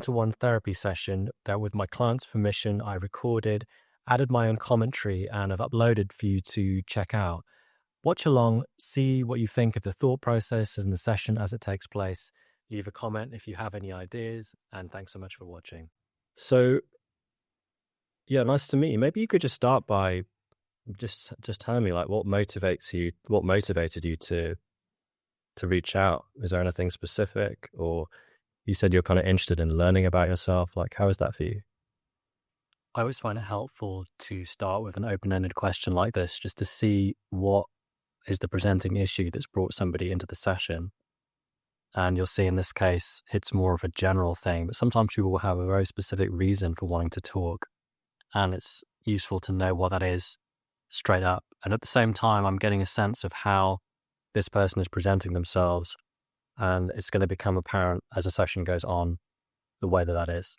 one-to-one therapy session that, with my client's permission, I recorded, added my own commentary, and I've uploaded for you to check out. Watch along, see what you think of the thought process in the session as it takes place. Leave a comment if you have any ideas, and thanks so much for watching. So, yeah, nice to meet you. Maybe you could just start by just telling me, like, what motivated you to reach out? Is there anything specific, or you said you're kind of interested in learning about yourself? Like, how is that for you? I always find it helpful to start with an open-ended question like this, just to see what is the presenting issue that's brought somebody into the session. And you'll see in this case, it's more of a general thing, but sometimes people will have a very specific reason for wanting to talk. And it's useful to know what that is straight up. And at the same time, I'm getting a sense of how this person is presenting themselves. And it's going to become apparent as the session goes on, the way that is.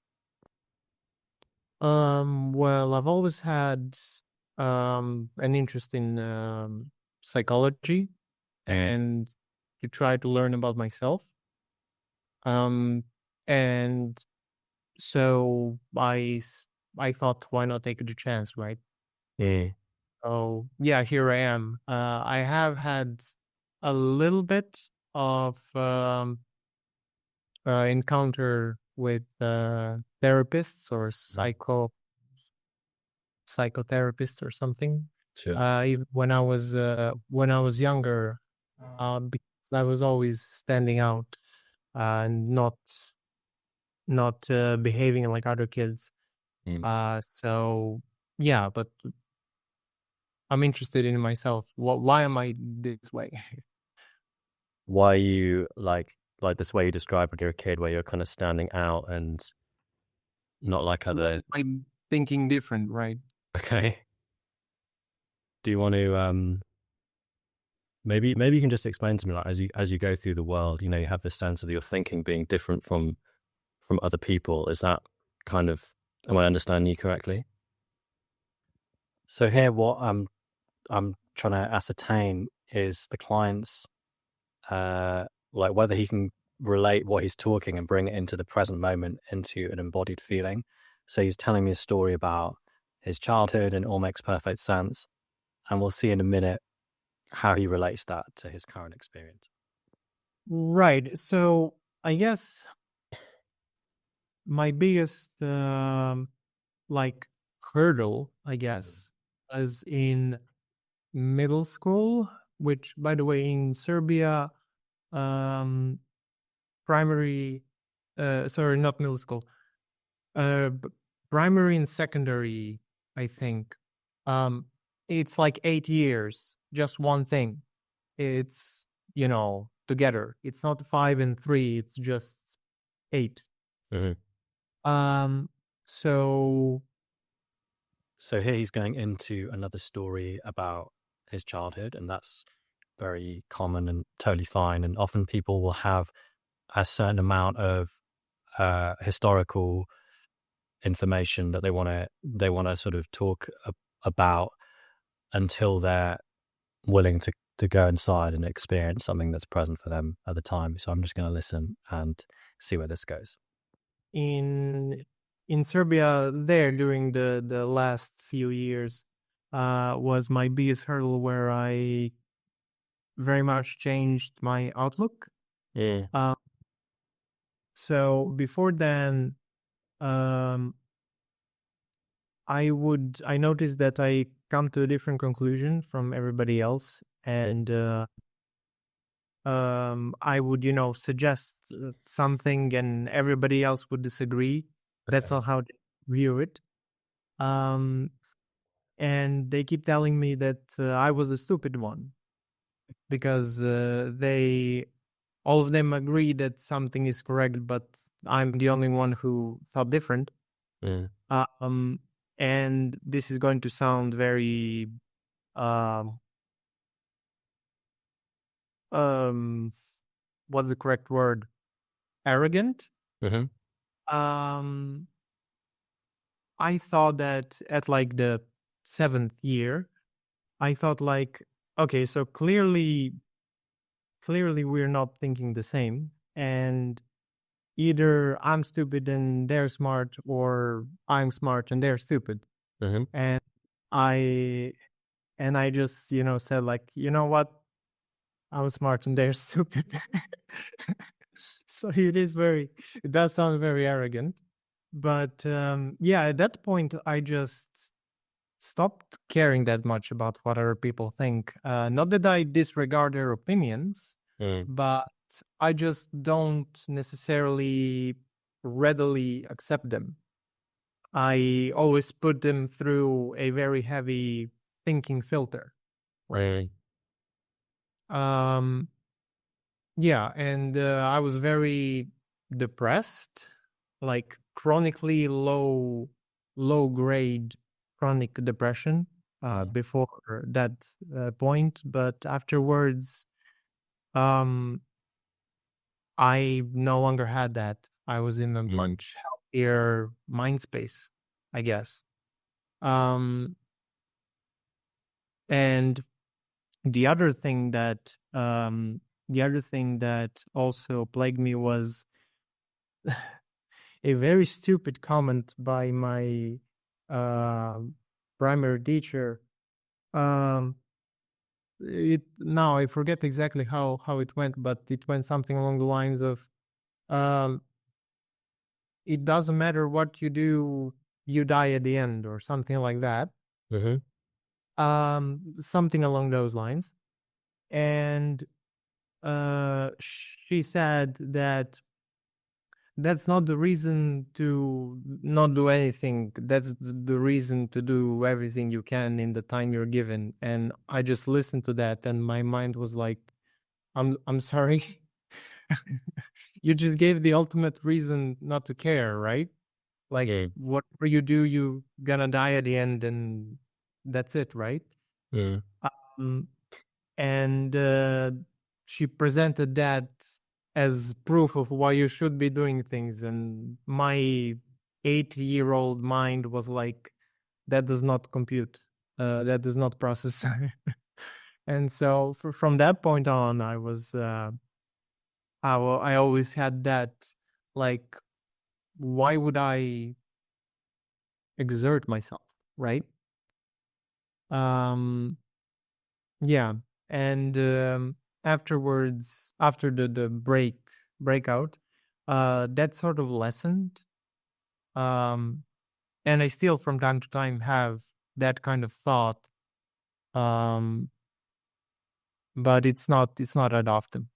Well, I've always had an interest in psychology and to try to learn about myself. And so I thought, why not take the chance, right? Yeah. Oh, yeah, here I am. I have had a little bit of encounter with therapists or psychotherapists or something. Sure. Even when I was younger, because I was always standing out and not behaving like other kids. So yeah, but I'm interested in myself. Why am I this way? Why you like this way you described when you're a kid, where you're kind of standing out and not like others? I'm thinking different, right? Okay. Do you want to maybe you can just explain to me, like, as you go through the world, you have this sense of your thinking being different from other people. Is that kind of, am I understanding you correctly? So here, what I'm trying to ascertain is the client's like whether he can relate what he's talking and bring it into the present moment, into an embodied feeling. So he's telling me a story about his childhood, and it all makes perfect sense. And we'll see in a minute how he relates that to his current experience. Right. So I guess my biggest like hurdle, I guess, is in middle school, which, by the way, in Serbia, um, primary, sorry, not middle school, primary and secondary, I think, it's like 8 years, just one thing. It's, together. It's not 5 and 3, it's just 8. Mm-hmm. So So here he's going into another story about his childhood, and that's very common and totally fine. And often people will have a certain amount of historical information that they want to sort of talk about until they're willing to go inside and experience something that's present for them at the time. So I'm just going to listen and see where this goes. in Serbia, there during the last few years, was my biggest hurdle, where I very much changed my outlook. Yeah. So before then, I noticed that I come to a different conclusion from everybody else, and I would, suggest something, and everybody else would disagree. That's Okay. not how they view it. And they keep telling me that I was the stupid one, because all of them agree that something is correct, but I'm the only one who thought different. Yeah. And this is going to sound very, what's the correct word? Arrogant. Mm-hmm. I thought that at like the 7th year, I thought like, okay, so clearly we're not thinking the same. And either I'm stupid and they're smart, or I'm smart and they're stupid. Mm-hmm. And I I just, said like, you know what? I'm smart and they're stupid. So it does sound very arrogant. But yeah, at that point, I just stopped caring that much about what other people think. Not that I disregard their opinions, Mm. but I just don't necessarily readily accept them. I always put them through a very heavy thinking filter. Mm. Um, yeah, and I was very depressed, like chronically low grade chronic depression before that point, but afterwards, um, I no longer had that. I was in a Mm. much healthier mind space, I guess. Um, and the other thing that also plagued me was a very stupid comment by my uh, primary teacher. Um, it now I forget exactly how it went, but it went something along the lines of, um, "It doesn't matter what you do, you die at the end," or something like that. Mm-hmm. Something along those lines. And she said that that's not the reason to not do anything. That's the reason to do everything you can in the time you're given. And I just listened to that, and my mind was like, I'm sorry. You just gave the ultimate reason not to care, right? Like, Mm. whatever you do, you gonna die at the end, and that's it, right? Mm. Um, and she presented that as proof of why you should be doing things, and my 8-year-old mind was like, that does not compute, that does not process. And so from that point on, I always had that, like, why would I exert myself, right? um Yeah, and afterwards, after the breakout, that sort of lessened. Um, and I still, from time to time, have that kind of thought, um, but it's not that often.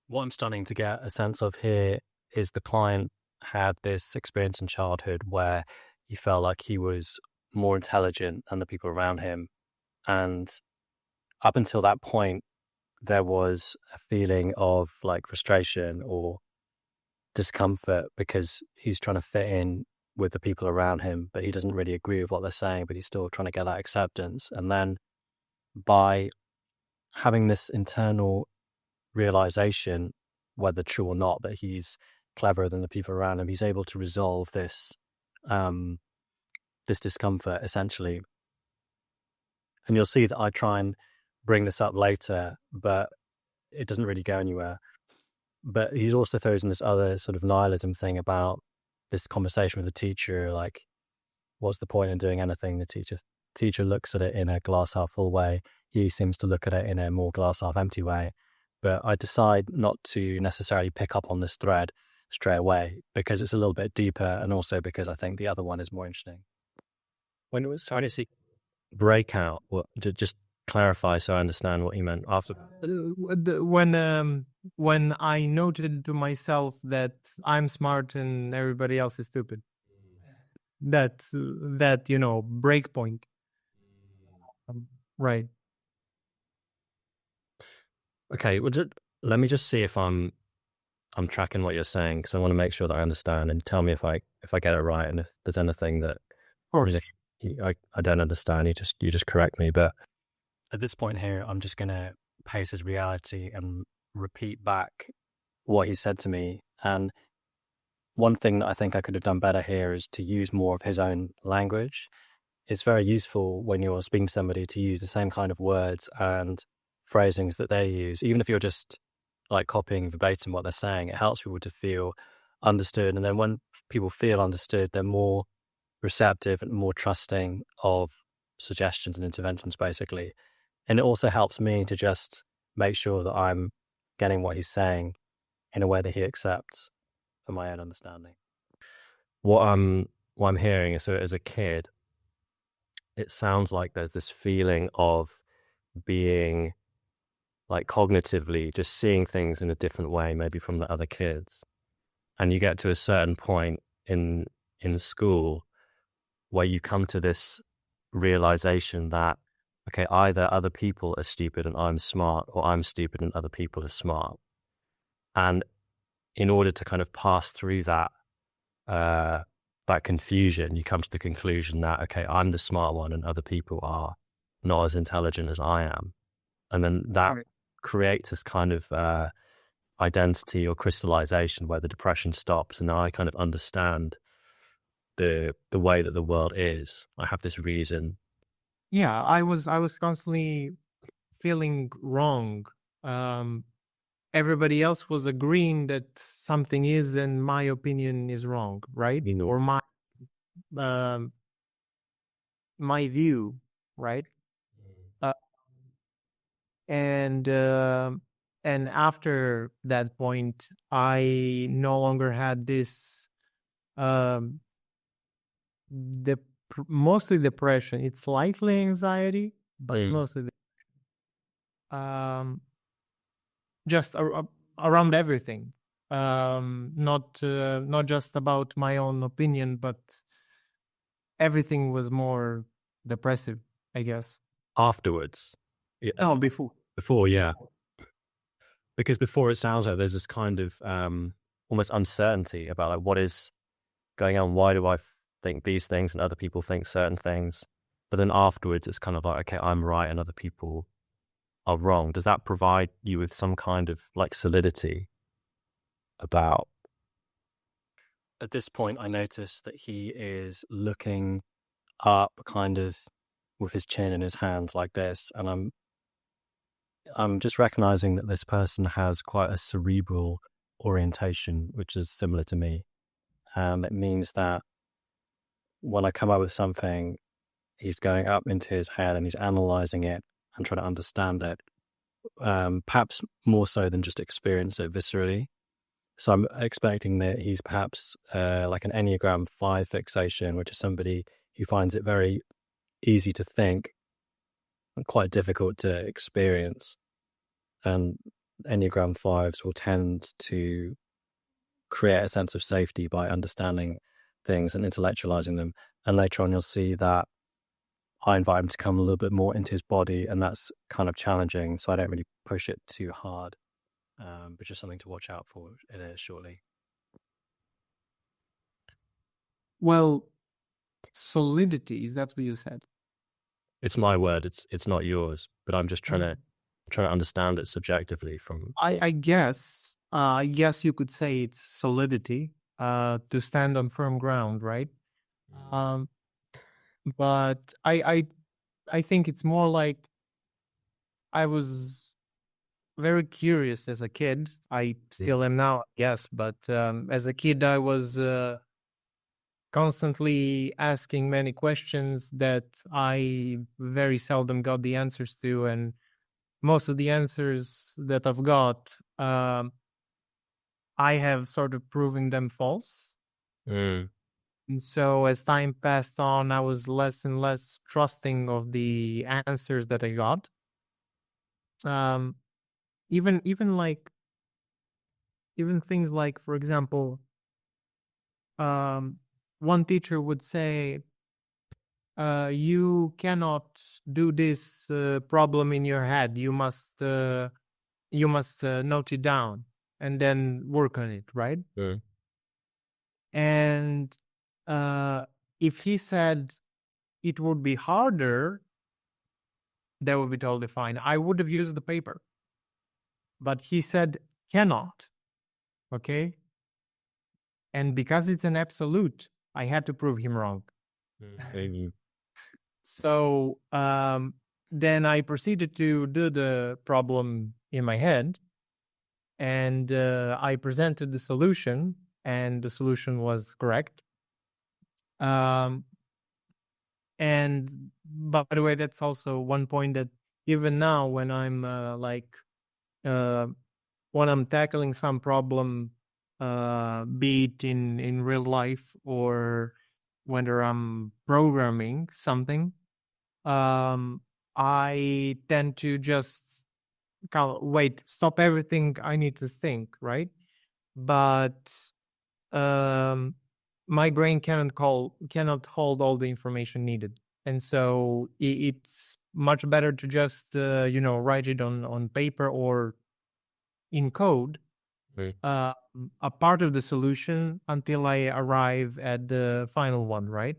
What I'm starting to get a sense of here is the client had this experience in childhood where he felt like he was more intelligent than the people around him. And up until that point, there was a feeling of like frustration or discomfort because he's trying to fit in with the people around him, but he doesn't really agree with what they're saying, but he's still trying to get that acceptance. And then by having this internal realization, whether true or not, that he's cleverer than the people around him, he's able to resolve um, this discomfort essentially. And you'll see that I try and bring this up later, but it doesn't really go anywhere. But he also throws in this other sort of nihilism thing about this conversation with the teacher, like, what's the point in doing anything? The teacher looks at it in a glass half full way. He seems to look at it in a more glass half empty way. But I decide not to necessarily pick up on this thread straight away because it's a little bit deeper, and also because I think the other one is more interesting. When it was trying to see breakout, what to just clarify so I understand what you meant after. When I noted to myself that I'm smart and everybody else is stupid, that break point. Right. Okay, well, let me just see if I'm tracking what you're saying, because I want to make sure that I understand, and tell me if I get it right, and if there's anything that, Of course. I don't understand, you just correct me. But at this point here, I'm just gonna pace his reality and repeat back what he said to me. And one thing that I think I could have done better here is to use more of his own language. It's very useful when you're speaking to somebody to use the same kind of words and phrasings that they use, even if you're just like copying verbatim what they're saying. It helps people to feel understood. And then when people feel understood, they're more receptive and more trusting of suggestions and interventions, basically. And it also helps me to just make sure that I'm getting what he's saying in a way that he accepts for my own understanding. What I'm hearing is, so as a kid, it sounds like there's this feeling of being like cognitively just seeing things in a different way, maybe from the other kids. And you get to a certain point in school where you come to this realization that, okay, either other people are stupid and I'm smart, or I'm stupid and other people are smart. And in order to kind of pass through uh, that confusion, you come to the conclusion that, okay, I'm the smart one and other people are not as intelligent as I am. And then that Right. creates this kind of identity or crystallization where the depression stops. And now I kind of understand the way that the world is. I have this reason. Yeah, I was constantly feeling wrong. Um, Everybody else was agreeing that something is, and my opinion is wrong, right? You know, Or um, my view, right? Uh, and after that point, I no longer had this um, mostly depression. It's slightly anxiety, but mm. mostly um, just around everything. Not just about my own opinion, but everything was more depressive, I guess. Afterwards. Yeah. No, before. Before, yeah. Because before it sounds like there's this kind of almost uncertainty about like what is going on. Why do I think these things and other people think certain things? But then afterwards, it's kind of like, okay, I'm right and other people are wrong. Does that provide you with some kind of like solidity about? At this point, I notice that he is looking up, kind of with his chin in his hands like this, and I'm just recognizing that this person has quite a cerebral orientation, which is similar to me. It means that when I come up with something, he's going up into his head and he's analyzing it and trying to understand it, perhaps more so than just experience it viscerally. So I'm expecting that he's perhaps like an Enneagram 5 fixation, which is somebody who finds it very easy to think and quite difficult to experience. And Enneagram 5s will tend to create a sense of safety by understanding things and intellectualizing them. And later on, you'll see that I invite him to come a little bit more into his body, and that's kind of challenging. So I don't really push it too hard, but just something to watch out for shortly. Well, solidity, is that what you said? It's my word. It's not yours, but I'm just Mm. trying to understand it subjectively from. I guess you could say it's solidity, to stand on firm ground, right? Um, but I think it's more like I was very curious as a kid. I still am now, yes, but as a kid, I was constantly asking many questions that I very seldom got the answers to, and most of the answers that I've got, I have sort of proven them false. Mm. And so as time passed on, I was less and less trusting of the answers that I got. Um, even like even things like, for example, um, one teacher would say, "You cannot do this problem in your head. You must note it down and then work on it, right?" Mm. And if he said it would be harder, that would be totally fine. I would have used the paper, but he said cannot. Okay. And because it's an absolute, I had to prove him wrong. Maybe. So then I proceeded to do the problem in my head. and I presented the solution, and the solution was correct. Um, and by the way, that's also one point that even now, when I'm uh, when I'm tackling some problem, be it in real life or whether I'm programming something, um, I tend to just wait, stop everything. I need to think, right? But um, my brain cannot hold all the information needed, and so it's much better to just write it on paper or in code, Mm. a part of the solution until I arrive at the final one, right?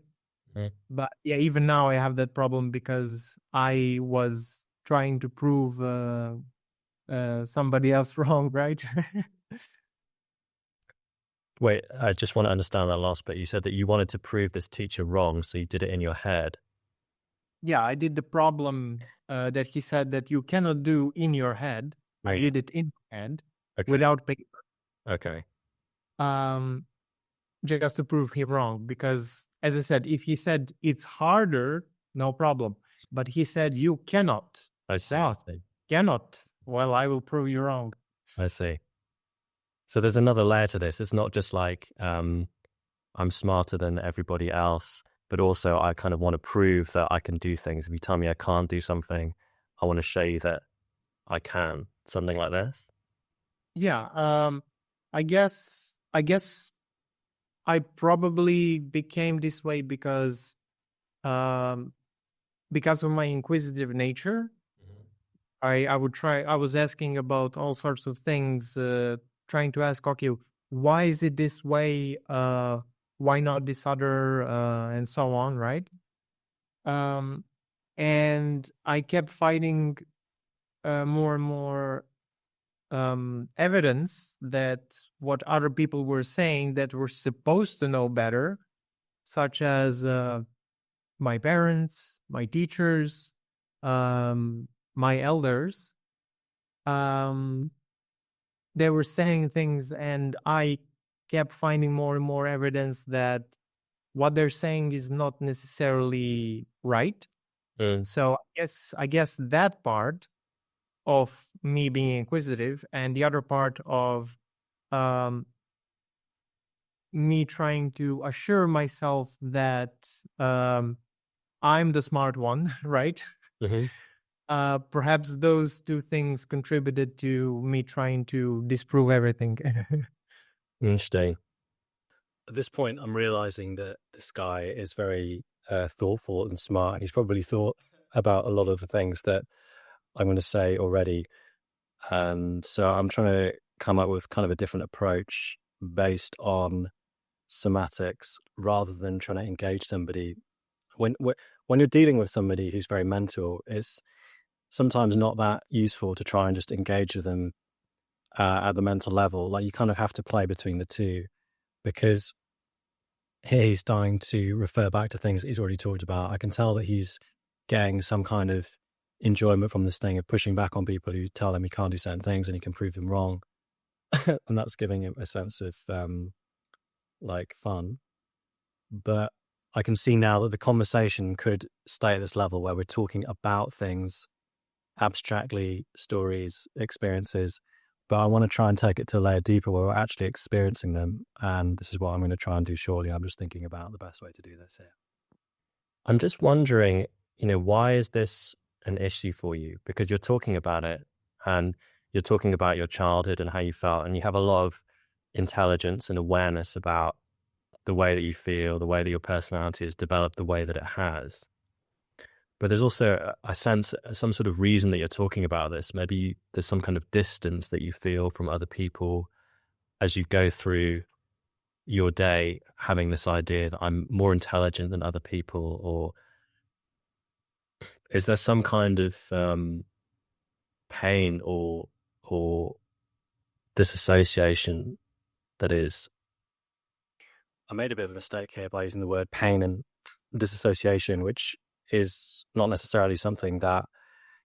Mm. But yeah, even now I have that problem because I was trying to prove somebody else wrong, right? Wait, I just want to understand that last bit. You said that you wanted to prove this teacher wrong, so you did it in your head. Yeah, I did the problem that he said that you cannot do in your head. I Right. did it in my head Okay. without paper. Okay. Um, just to prove him wrong. Because, as I said, if he said it's harder, no problem. But he said you cannot. I see. Cannot. Well, I will prove you wrong. I see. So there's another layer to this. It's not just like I'm smarter than everybody else, but also I kind of want to prove that I can do things. If you tell me I can't do something, I want to show you that I can. Something like this. Yeah. I guess I probably became this way um because of my inquisitive nature. I was asking about all sorts of things, trying to ask, okay, why is it this way? Why not this other? And so on, right? Um, and I kept finding more and more evidence that what other people were saying that were supposed to know better, such as my parents, my teachers, my elders, um, they were saying things, and I kept finding more and more evidence that what they're saying is not necessarily right. Mm. So I guess that part of me being inquisitive, and the other part of um, me trying to assure myself that I'm the smart one, right? Mm-hmm. Perhaps those two things contributed to me trying to disprove everything. Interesting. At this point, I'm realizing that this guy is very thoughtful and smart. He's probably thought about a lot of the things that I'm going to say already. And so I'm trying to come up with kind of a different approach based on somatics rather than trying to engage somebody. When you're dealing with somebody who's very mental, it's sometimes not that useful to try and just engage with them at the mental level. Like you kind of have to play between the two because here he's starting to refer back to things that he's already talked about. I can tell that he's getting some kind of enjoyment from this thing of pushing back on people who tell him he can't do certain things and he can prove them wrong. And that's giving him a sense of like fun. But I can see now that the conversation could stay at this level where we're talking about things abstractly, stories, experiences. But I want to try and take it to a layer deeper where we're actually experiencing them. And this is what I'm going to try and do shortly. I'm just thinking about the best way to do this here. I'm just wondering, why is this an issue for you? Because you're talking about it and you're talking about your childhood and how you felt, and you have a lot of intelligence and awareness about the way that you feel, the way that your personality has developed the way that it has. But there's also a sense, some sort of reason that you're talking about this. Maybe there's some kind of distance that you feel from other people as you go through your day, having this idea that I'm more intelligent than other people, or is there some kind of pain or disassociation that is? I made a bit of a mistake here by using the word pain and disassociation, which is not necessarily something that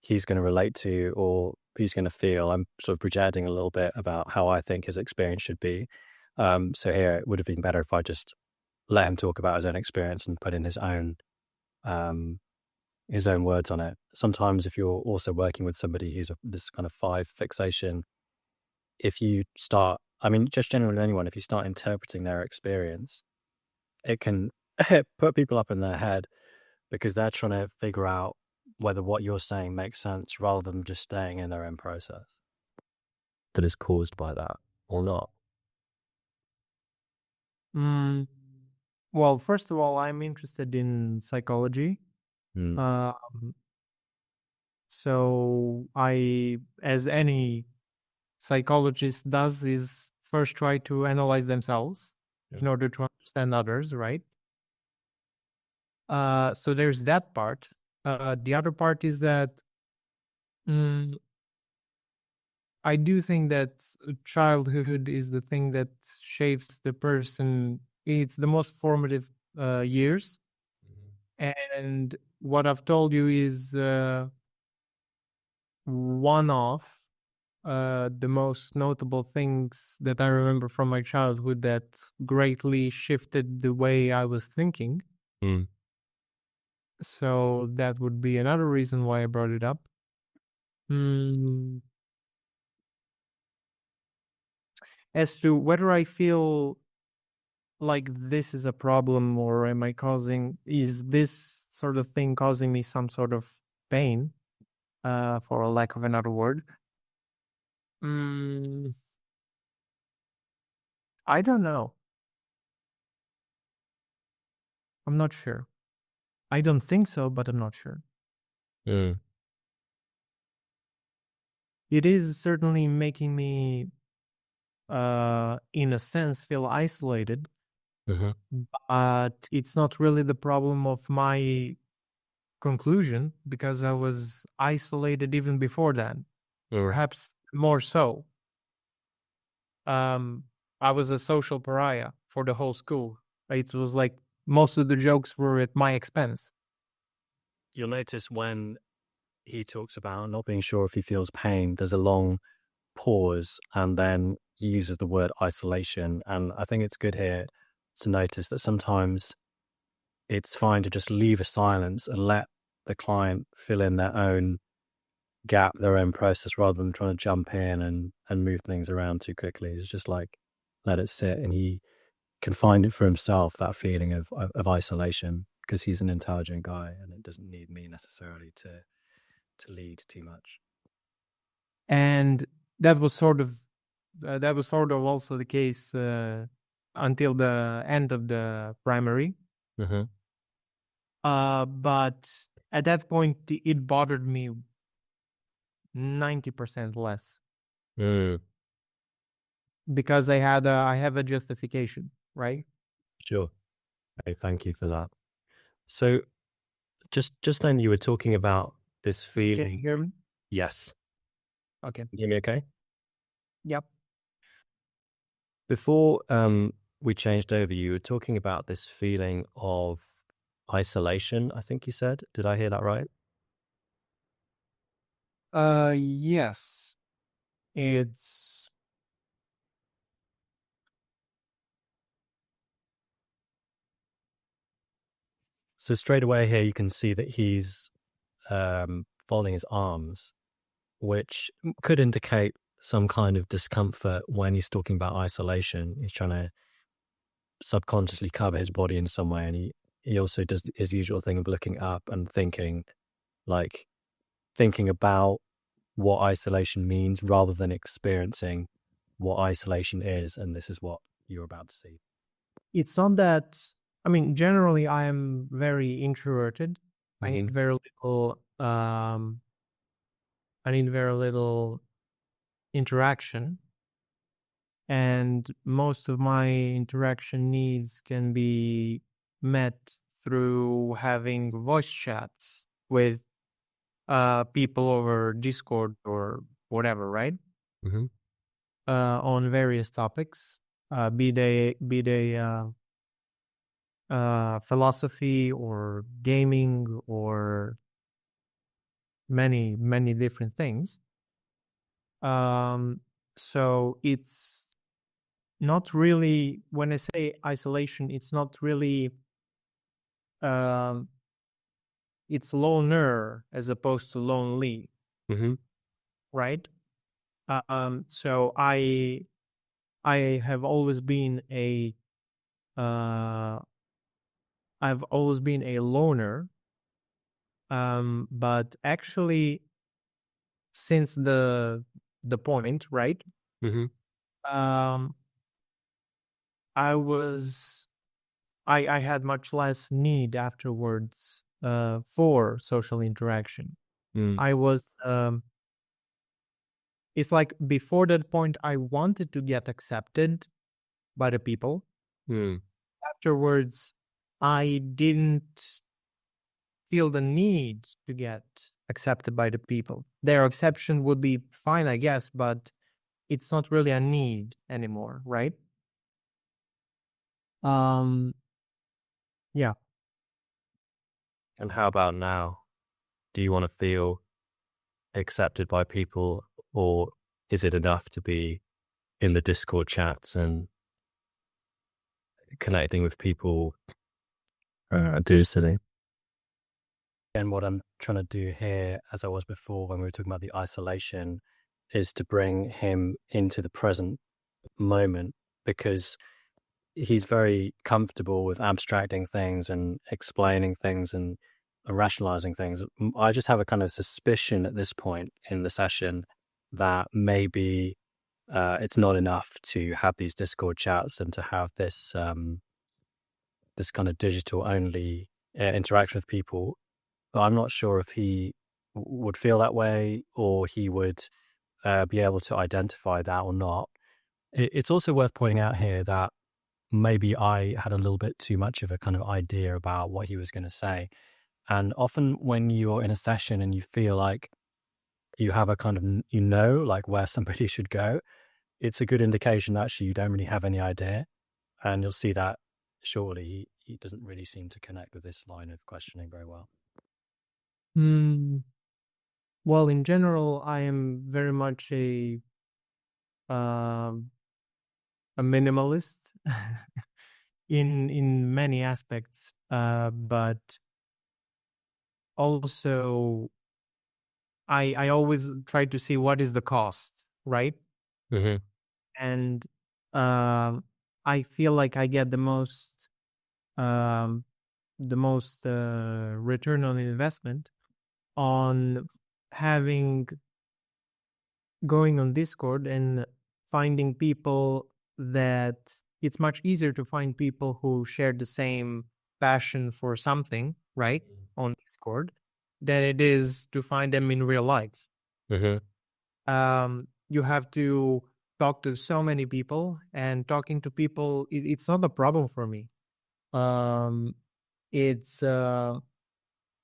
he's going to relate to or he's going to feel. I'm sort of projecting a little bit about how I think his experience should be. So here it would have been better if I just let him talk about his own experience and put in um, his own words on it. Sometimes if you're also working with somebody who's this kind of five fixation, if you start, I mean, just generally anyone, if you start interpreting their experience, it can put people up in their head because they're trying to figure out whether what you're saying makes sense rather than just staying in their own process that is caused by that or not. Mm, well, first of all, I'm interested in psychology. Mm. So I, as any psychologist does, is first try to analyze themselves in order to understand others, right? So there's that part. The other part is that mm, I do think that childhood is the thing that shapes the person. It's the most formative years. And what I've told you is one of the most notable things that I remember from my childhood that greatly shifted the way I was thinking. Mm. So that would be another reason why I brought it up. Mm. As to whether I feel like this is a problem or is this sort of thing causing me some sort of pain, for a lack of another word? Mm, I don't know. I'm not sure. I don't think so, but I'm not sure. Mm. It is certainly making me, in a sense, feel isolated, Mm-hmm. but it's not really the problem of my conclusion because I was isolated even before that, Mm. perhaps more so. Um, I was a social pariah for the whole school. It was like most of the jokes were at my expense. You'll notice when he talks about not being sure if he feels pain, there's a long pause and then he uses the word isolation. And I think it's good here to notice that sometimes it's fine to just leave a silence and let the client fill in their own gap, their own process, rather than trying to jump in and move things around too quickly. It's just like let it sit, and he can find it for himself, that feeling of isolation, because he's an intelligent guy, and it doesn't need me necessarily to lead too much. And that was sort of also the case until the end of the primary. Mm-hmm. But at that point, it bothered me 90% less Mm, because I have a justification, right? sure. Hey, thank you for that. So just then you were talking about this Can you feeling. hear me? Yes. Okay. You hear me okay? Yep. Before we changed over, you were talking about this feeling of isolation, I think you said. Did I hear that right? Yes. It's So straight away here you can see that he's folding his arms, which could indicate some kind of discomfort when he's talking about isolation. He's trying to subconsciously cover his body in some way. And he also does his usual thing of looking up and like thinking about what isolation means rather than experiencing what isolation is. And this is what you're about to see. it's not that. I mean, generally, I am very introverted. I need very little. I need very little interaction, and most of my interaction needs can be met through having voice chats with people over Discord or whatever, right? Mm-hmm. On various topics, be they philosophy or gaming or many different things. So it's not really, when I say isolation, it's not really, um, it's loner as opposed to lonely, Mm-hmm. right? So I have always been uh, I've always been a loner. But actually, since the point, right? Mm-hmm. Um, I was I had much less need afterwards for social interaction. Mm. I was It's like before that point I wanted to get accepted by the people. Mm. Afterwards, I didn't feel the need to get accepted by the people. Their exception would be fine, I guess, but it's not really a need anymore, right? Um, yeah. And how about now? Do you want to feel accepted by people, or is it enough to be in the Discord chats and connecting with people digitally? And what I'm trying to do here, as I was before when we were talking about the isolation, is to bring him into the present moment, because he's very comfortable with abstracting things and explaining things and rationalizing things. I just have a kind of suspicion at this point in the session that maybe it's not enough to have these Discord chats and to have this kind of digital only interaction with people. But I'm not sure if he would feel that way, or he would be able to identify that or not. It's also worth pointing out here that maybe I had a little bit too much of a kind of idea about what he was going to say. And often when you're in a session and you feel like you have a kind of, like where somebody should go, it's a good indication that actually you don't really have any idea. And you'll see that shortly. He doesn't really seem to connect with this line of questioning very well. Mm, well, in general, I am very much um, a minimalist in many aspects, but also I always try to see what is the cost, right? Mm-hmm. And um, I feel like I get um, the most return on investment on having going on Discord and finding people that it's much easier to find people who share the same passion for something, right? On Discord than it is to find them in real life. Mm-hmm. You have to talk to so many people, and talking to people, it's not a problem for me. Um, it's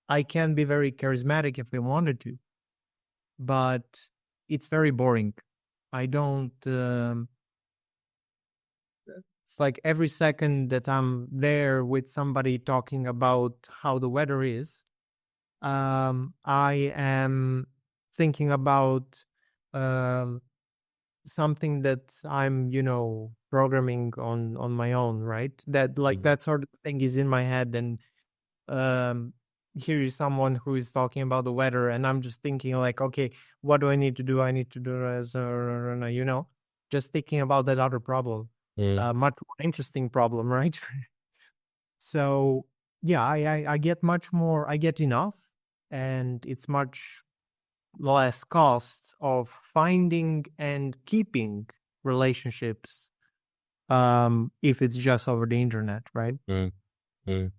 I can be very charismatic if I wanted to, but it's very boring. I don't. It's like every second that I'm there with somebody talking about how the weather is, I am thinking about um, something that I'm, programming on my own, right? That like that sort of thing is in my head, and um, here is someone who is talking about the weather, and I'm just thinking like, okay, what do I need to do? I need to do as, just thinking about that other problem, Mm. much more interesting problem, right? So yeah, I get much more. I get enough, and it's much less cost of finding and keeping relationships if it's just over the internet, right? Mm. Mm.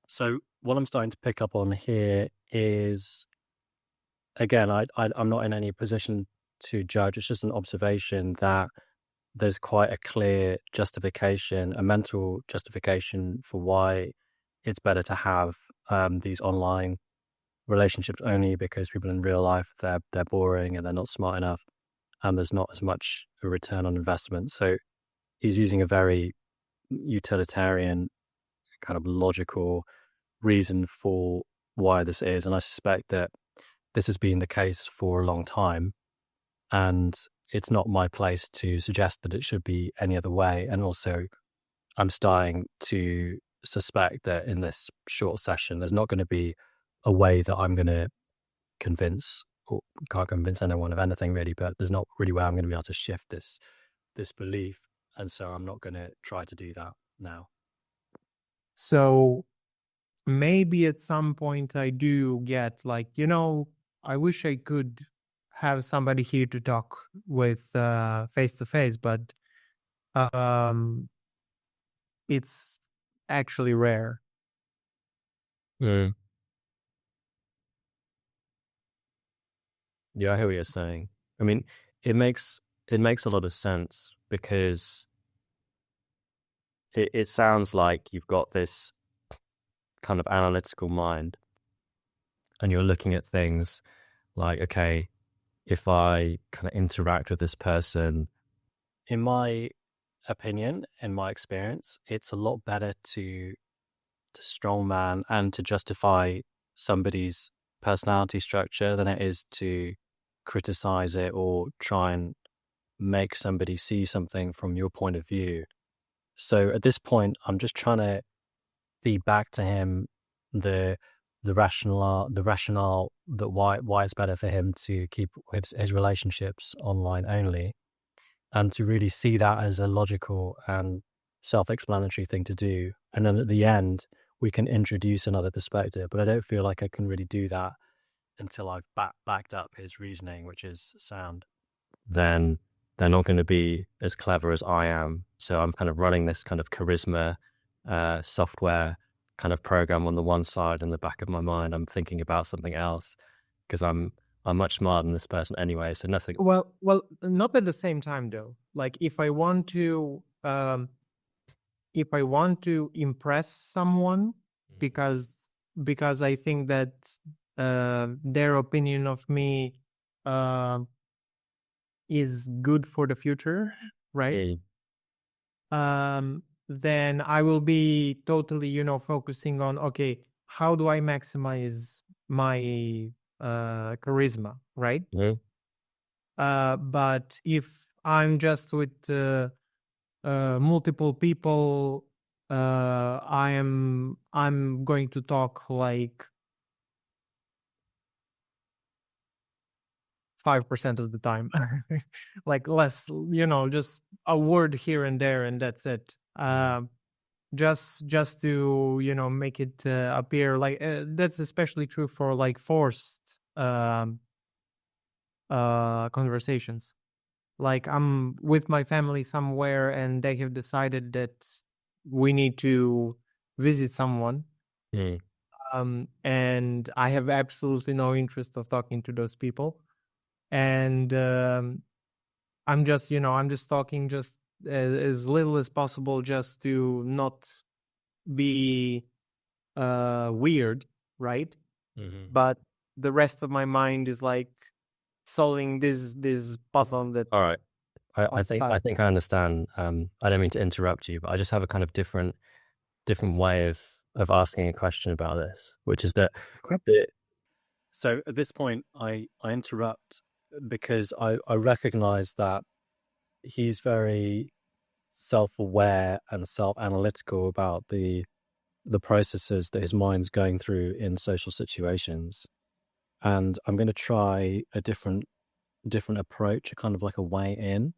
So what I'm starting to pick up on here is, again, I'm not in any position to judge. It's just an observation that there's quite a clear justification, a mental justification for why it's better to have these online relationships only, because people in real life, they're boring and they're not smart enough, and there's not as much a return on investment. So he's using a very utilitarian kind of logical reason for why this is, and I suspect that this has been the case for a long time. and it's not my place to suggest that it should be any other way. And also, I'm starting to suspect that in this short session, there's not going to be a way that I'm going to convince, or can't convince anyone of anything really, but there's not really where I'm going to be able to shift this belief. And so I'm not going to try to do that now. So maybe at some point I do get like, I wish I could have somebody here to talk with face to face, but um it's actually rare. Mm. Yeah, I hear what you're saying. I mean, it makes a lot of sense because it sounds like you've got this kind of analytical mind and you're looking at things like, okay, if I kind of interact with this person, in my opinion, in my experience, it's a lot better to strongman and to justify somebody's personality structure than it is to criticize it or try and make somebody see something from your point of view. So at this point, I'm just trying to feed back to him the rationale that why it's better for him to keep his relationships online only, and to really see that as a logical and self-explanatory thing to do. And then at the end, we can introduce another perspective. But I don't feel like I can really do that until I've backed up his reasoning, which is sound. Then they're not going to be as clever as I am. So I'm kind of running this kind of charisma software kind of program on the one side. In the back of my mind, I'm thinking about something else because I'm much smarter than this person anyway. So nothing. Well, not at the same time though. Like if I want to impress someone because I think that their opinion of me is good for the future, right? Then I will be totally, focusing on, okay, how do I maximize my charisma, right? Mm-hmm. But if I'm just with multiple people, I'm going to talk like 5% of the time, like less, just a word here and there, and that's it. Just to make it appear like that's especially true for like forced conversations. Like I'm with my family somewhere and they have decided that we need to visit someone, and I have absolutely no interest of talking to those people, and I'm just talking just as little as possible, just to not be weird, right? But the rest of my mind is like solving this puzzle that. All right. I think outside. I understand. I don't mean to interrupt you, but I just have a kind of different way of asking a question about this, which is that so at this point I interrupt because I recognize that he's very self-aware and self-analytical about the processes that his mind's going through in social situations. And I'm going to try a different approach, a kind of like a way in.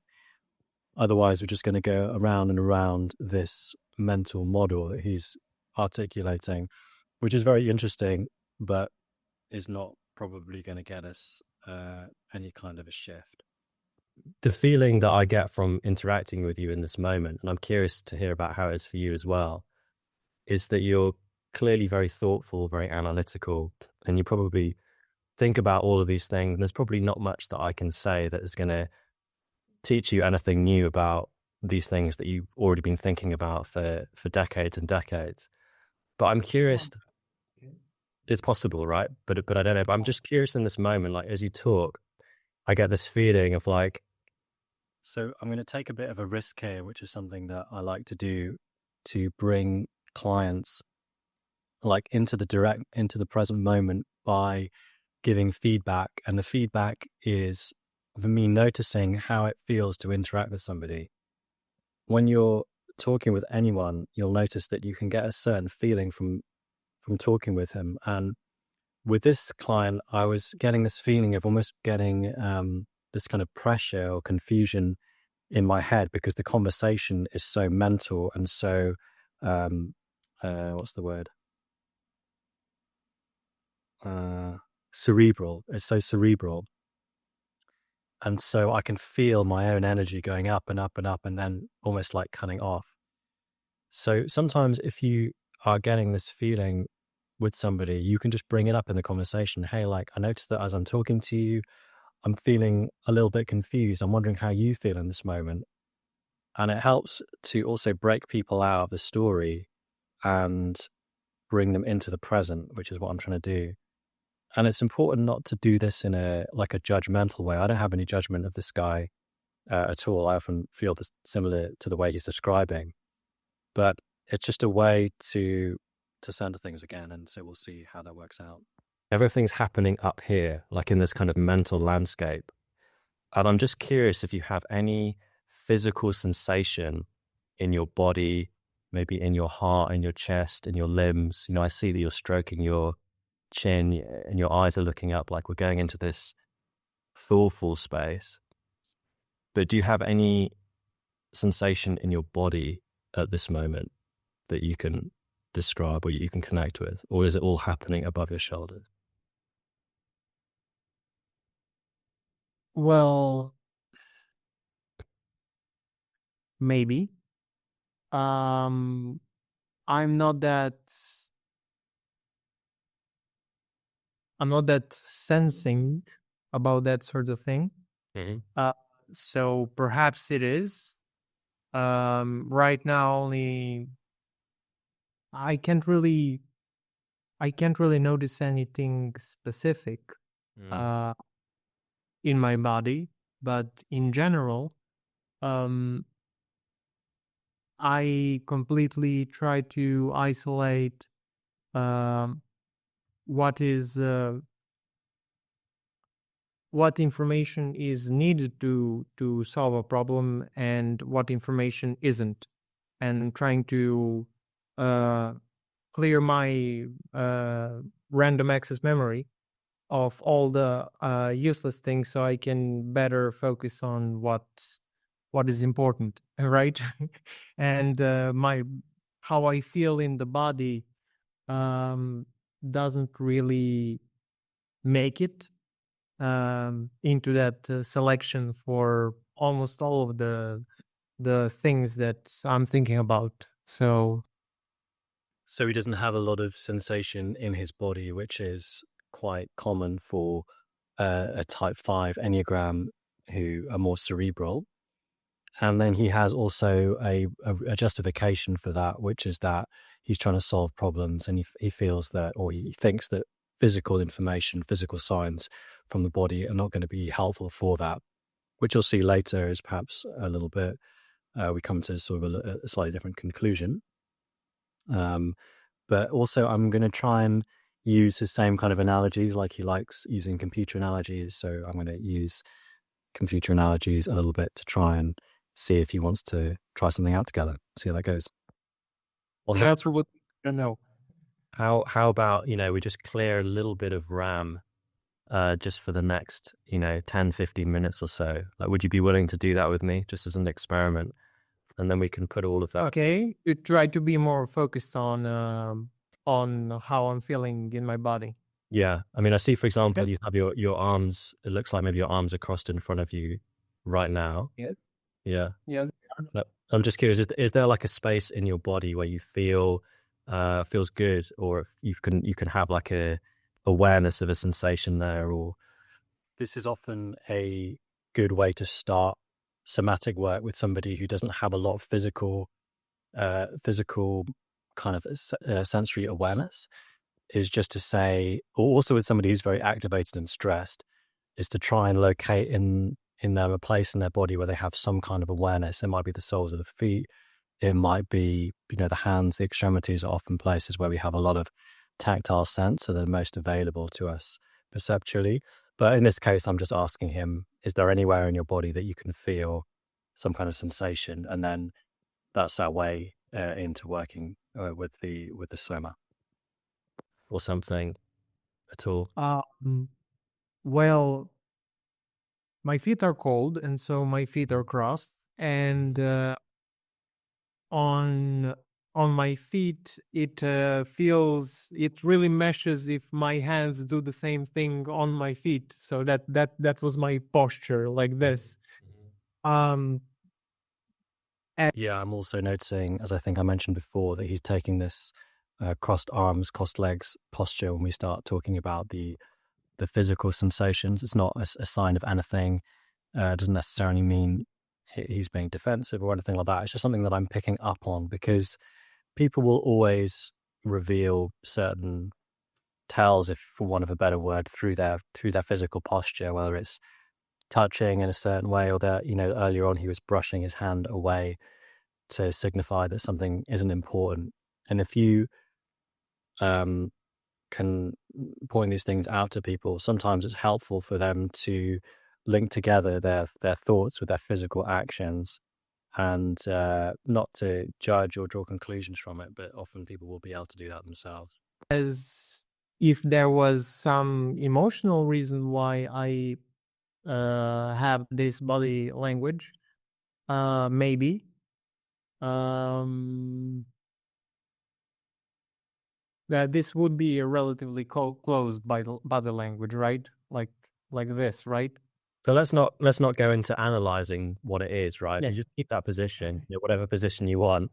Otherwise, we're just going to go around and around this mental model that he's articulating, which is very interesting, but is not probably going to get us any kind of a shift. The feeling that I get from interacting with you in this moment, and I'm curious to hear about how it is for you as well, is that you're clearly very thoughtful, very analytical, and you probably think about all of these things. And there's probably not much that I can say that is going to teach you anything new about these things that you've already been thinking about for decades and decades. But I'm curious. It's possible, right? But I don't know. But I'm just curious in this moment, like as you talk, I get this feeling of like. So I'm going to take a bit of a risk here, which is something that I like to do, to bring clients like into the present moment by giving feedback. And the feedback is of me noticing how it feels to interact with somebody. When you're talking with anyone, you'll notice that you can get a certain feeling from talking with him. And with this client, I was getting this feeling of almost getting this kind of pressure or confusion in my head because the conversation is so mental and so what's the word? Cerebral. It's so cerebral. And so I can feel my own energy going up and up and up and then almost like cutting off. So sometimes if you are getting this feeling with somebody, you can just bring it up in the conversation. Hey, like, I noticed that as I'm talking to you, I'm feeling a little bit confused. I'm wondering how you feel in this moment. And it helps to also break people out of the story and bring them into the present, which is what I'm trying to do. And it's important not to do this in a judgmental way. I don't have any judgment of this guy at all. I often feel this similar to the way he's describing, but it's just a way to center things again. And so we'll see how that works out. Everything's happening up here, like in this kind of mental landscape. And I'm just curious if you have any physical sensation in your body, maybe in your heart, in your chest, in your limbs. I see that you're stroking your chin and your eyes are looking up like we're going into this thoughtful space. But do you have any sensation in your body at this moment that you can describe or you can connect with? Or is it all happening above your shoulders? Well, maybe. I'm not that sensing about that sort of thing. Mm-hmm. So perhaps it is. Right now only I can't really notice anything specific in my body, but in general, I completely try to isolate what information is needed to solve a problem and what information isn't, and trying to clear my random access memory of all the useless things so I can better focus on what is important, right? And how I feel in the body doesn't really make it into that selection for almost all of the things that I'm thinking about. So he doesn't have a lot of sensation in his body, which is quite common for a type 5 Enneagram who are more cerebral. And then he has also a justification for that, which is that he's trying to solve problems and he feels that, or he thinks that physical information, physical signs from the body are not going to be helpful for that, which you'll see later is perhaps a little bit, we come to sort of a slightly different conclusion. But also I'm going to try and use the same kind of analogies, like he likes using computer analogies. So I'm going to use computer analogies a little bit to try and see if he wants to try something out together, see how that goes. Well, that's what I know. How about, we just clear a little bit of RAM just for the next, 10, 15 minutes or so? Like, would you be willing to do that with me just as an experiment? And then we can put all of that. Okay. You try to be more focused on how I'm feeling in my body. Yeah. I mean, I see, for example, you have your arms, it looks like maybe your arms are crossed in front of you right now. Yes. Yeah. Yes. I'm just curious, is there like a space in your body where you feel feels good, or if you can have like a awareness of a sensation there? Or this is often a good way to start somatic work with somebody who doesn't have a lot of physical kind of sensory awareness, is just to say, or also with somebody who's very activated and stressed, is to try and locate in a place in their body where they have some kind of awareness. It might be the soles of the feet. It might be, the hands, the extremities are often places where we have a lot of tactile sense, so they're most available to us perceptually. But in this case, I'm just asking him is there anywhere in your body that you can feel some kind of sensation? And then that's our way into working with the soma or something at all. Well, my feet are cold, and so my feet are crossed, and on on my feet it really meshes if my hands do the same thing on my feet. So that was my posture, like this. Um, Yeah, I'm also noticing, as I think I mentioned before, that he's taking this crossed arms, crossed legs posture when we start talking about the physical sensations. It's not a sign of anything. It doesn't necessarily mean he's being defensive or anything like that. It's just something that I'm picking up on because people will always reveal certain tells, if for want of a better word, through their physical posture, whether it's touching in a certain way or that, earlier on he was brushing his hand away to signify that something isn't important. And if you um, can point these things out to people, sometimes it's helpful for them to link together their thoughts with their physical actions and not to judge or draw conclusions from it, but often people will be able to do that themselves. as if there was some emotional reason why I have this body language, maybe. That this would be a relatively closed body language, right? Like this, right? So let's not go into analyzing what it is, right? Yeah. You just keep that position, whatever position you want,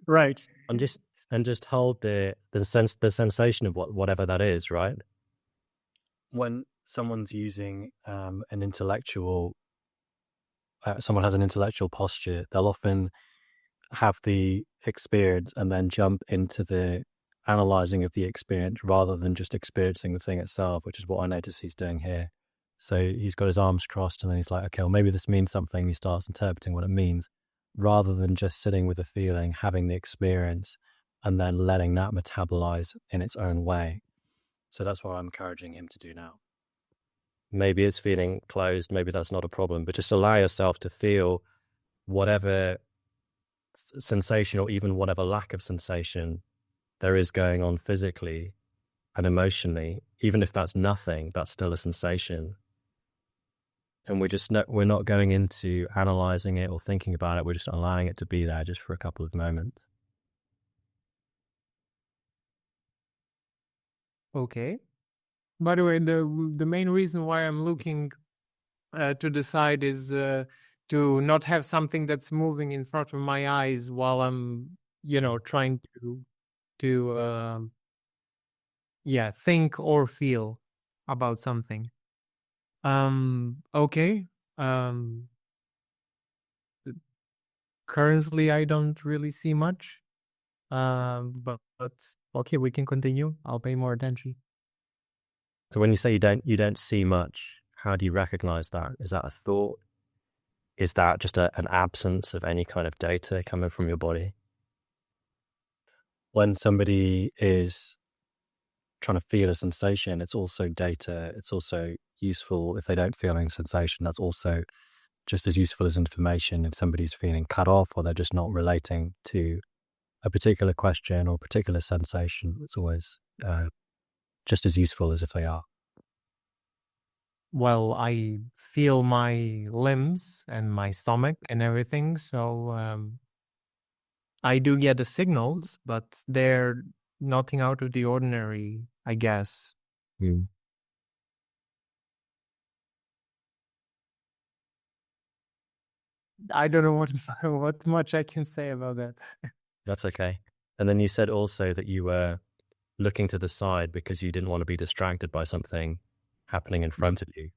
Right. and just hold the sensation of whatever that is, right? When someone's using someone has an intellectual posture, they'll often have the experience and then jump into the analyzing of the experience rather than just experiencing the thing itself, which is what I notice he's doing here. So he's got his arms crossed and then he's like, okay, well, maybe this means something. He starts interpreting what it means rather than just sitting with the feeling, having the experience, and then letting that metabolize in its own way. So that's what I'm encouraging him to do now. Maybe it's feeling closed. Maybe that's not a problem, but just allow yourself to feel whatever sensation or even whatever lack of sensation there is going on physically and emotionally. Even if that's nothing, that's still a sensation. And we're not going into analyzing it or thinking about it. We're just allowing it to be there just for a couple of moments. Okay. By the way, the main reason why I'm looking to the side is to not have something that's moving in front of my eyes while I'm, trying to think or feel about something. Okay. Um, Currently, I don't really see much. But okay, we can continue. I'll pay more attention. So when you say you don't see much, how do you recognize that? Is that a thought? Is that just an absence of any kind of data coming from your body? When somebody is trying to feel a sensation, it's also data. It's also useful. If they don't feel any sensation, that's also just as useful as information. If somebody's feeling cut off or they're just not relating to a particular question or particular sensation, it's always just as useful as if they are. Well, I feel my limbs and my stomach and everything, so I do get the signals, but they're nothing out of the ordinary, I guess. Mm. I don't know what much I can say about that. That's okay. And then you said also that you were looking to the side because you didn't want to be distracted by something happening in front of you.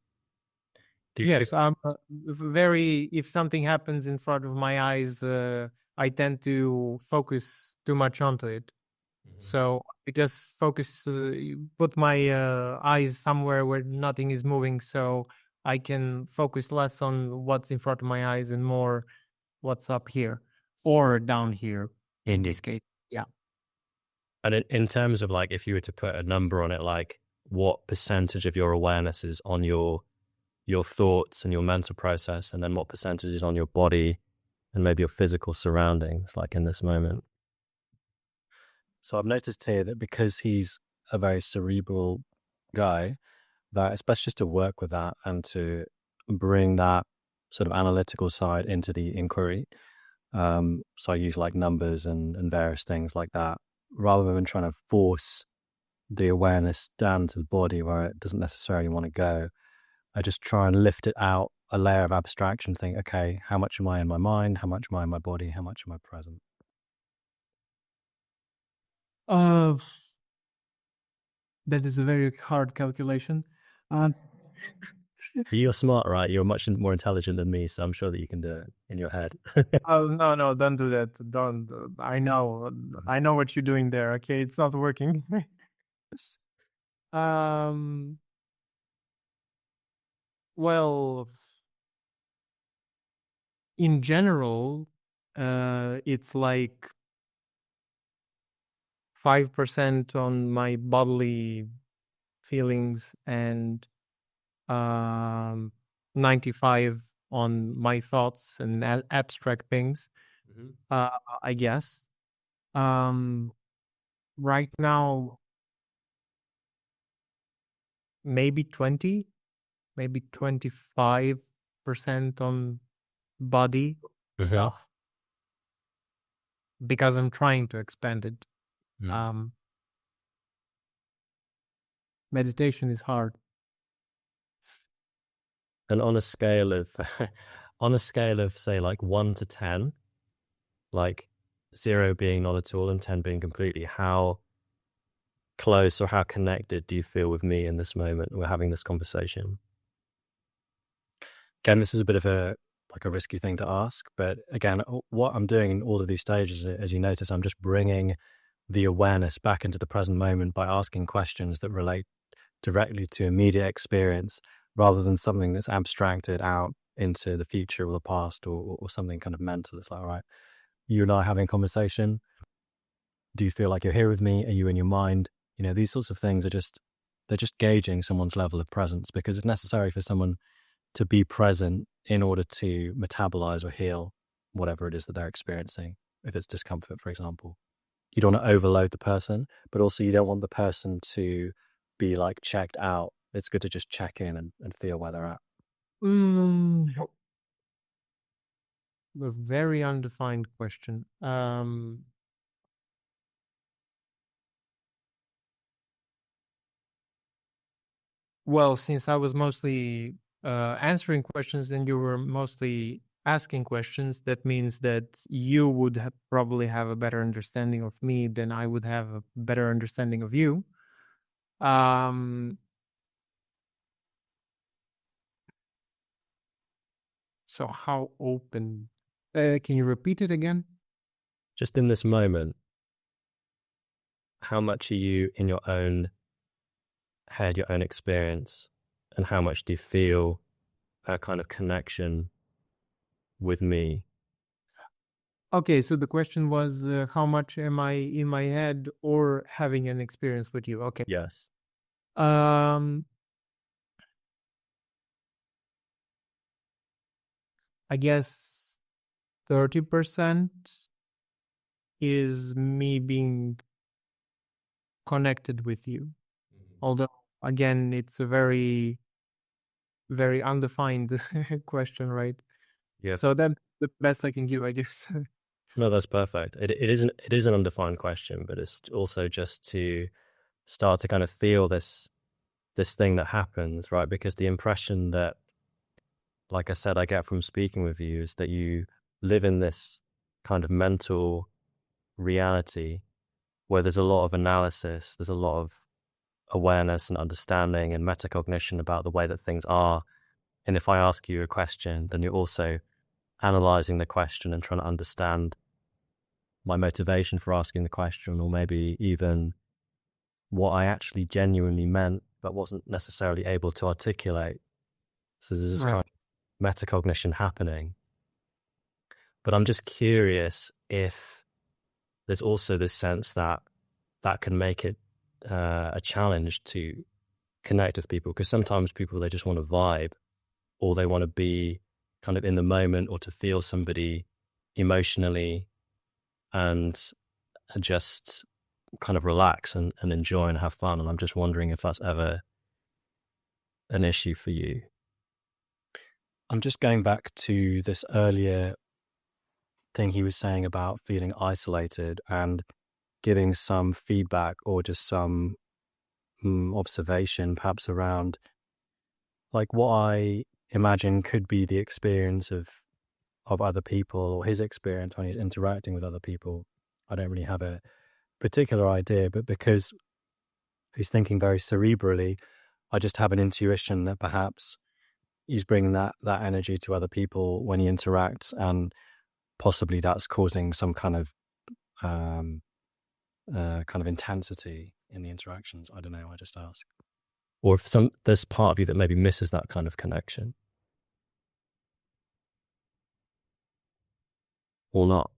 Do you Yes, I'm very. If something happens in front of my eyes, I tend to focus too much onto it. So I just put my eyes somewhere where nothing is moving, so I can focus less on what's in front of my eyes and more what's up here or down here in this case. Yeah. And in terms of like, if you were to put a number on it, like what percentage of your awareness is on your your thoughts and your mental process, and then what percentage is on your body and maybe your physical surroundings, like in this moment. So I've noticed here that because he's a very cerebral guy, that it's best just to work with that and to bring that sort of analytical side into the inquiry. So I use like numbers and various things like that, rather than trying to force the awareness down to the body where it doesn't necessarily want to go. I just try and lift it out a layer of abstraction, think, okay, how much am I in my mind? How much am I in my body? How much am I present? Uh, that is a very hard calculation. Um, You're smart, right? You're much more intelligent than me, so I'm sure that you can do it in your head. oh no, no, don't do that. Don't. I know what you're doing there. Okay, it's not working. um. Well, in general, it's like 5% on my bodily feelings and 95 on my thoughts and abstract things. I guess. Right now, maybe 20, maybe 25% on body stuff because I'm trying to expand it. Meditation is hard. And on a scale of, on a scale of say like 1 to 10, like 0 being not at all and 10 being completely, how close or how connected do you feel with me in this moment? We're having this conversation. Again, this is a bit of a risky thing to ask, but again, what I'm doing in all of these stages, as you notice, I'm just bringing the awareness back into the present moment by asking questions that relate directly to immediate experience, rather than something that's abstracted out into the future or the past, or something kind of mental. It's like, all right, you and I are having a conversation. Do you feel like you're here with me? Are you in your mind? You know, these sorts of things they're just gauging someone's level of presence, because it's necessary for someone to be present in order to metabolize or heal whatever it is that they're experiencing. If it's discomfort, for example, you don't want to overload the person, but also you don't want the person to be like checked out. It's good to just check in and feel where they're at. A very undefined question. Well, since I was mostly answering questions and you were mostly asking questions, that means that you would probably have a better understanding of me than I would have a better understanding of you. So how open? Can you repeat it again? Just in this moment, how much are you in your own head, your own experience, and how much do you feel a kind of connection with me? Okay, so the question was how much am I in my head or having an experience with you? Okay. Yes. I guess 30% is me being connected with you. Although, again, it's a very, very undefined question, right? Yeah. So that's the best I can give, I guess. No, that's perfect. It is an undefined question, but it's also just to start to kind of feel this thing that happens, right? Because the impression that, like I said, I get from speaking with you is that you live in this kind of mental reality where there's a lot of analysis, there's a lot of awareness and understanding and metacognition about the way that things are. And if I ask you a question, then you're also analyzing the question and trying to understand my motivation for asking the question, or maybe even what I actually genuinely meant but wasn't necessarily able to articulate. So there's this kind of metacognition happening. But I'm just curious if there's also this sense that can make it a challenge to connect with people, because sometimes people, they just want to vibe, or they want to be kind of in the moment or to feel somebody emotionally and just kind of relax and enjoy and have fun. And I'm just wondering if that's ever an issue for you. I'm just going back to this earlier thing he was saying about feeling isolated and giving some feedback or just some observation, perhaps around like what I imagine could be the experience of other people or his experience when he's interacting with other people. I don't really have a particular idea, but because he's thinking very cerebrally, I just have an intuition that perhaps he's bringing that energy to other people when he interacts, and possibly that's causing some kind of intensity in the interactions. I don't know. I just ask. Or if there's part of you that maybe misses that kind of connection, or not.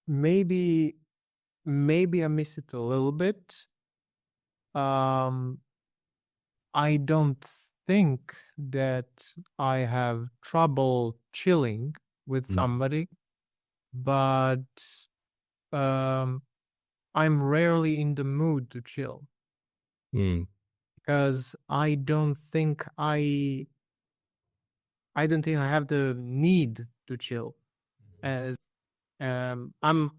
Maybe I miss it a little bit. I don't think that I have trouble chilling with somebody, but I'm rarely in the mood to chill because I don't think I have the need to chill. As I'm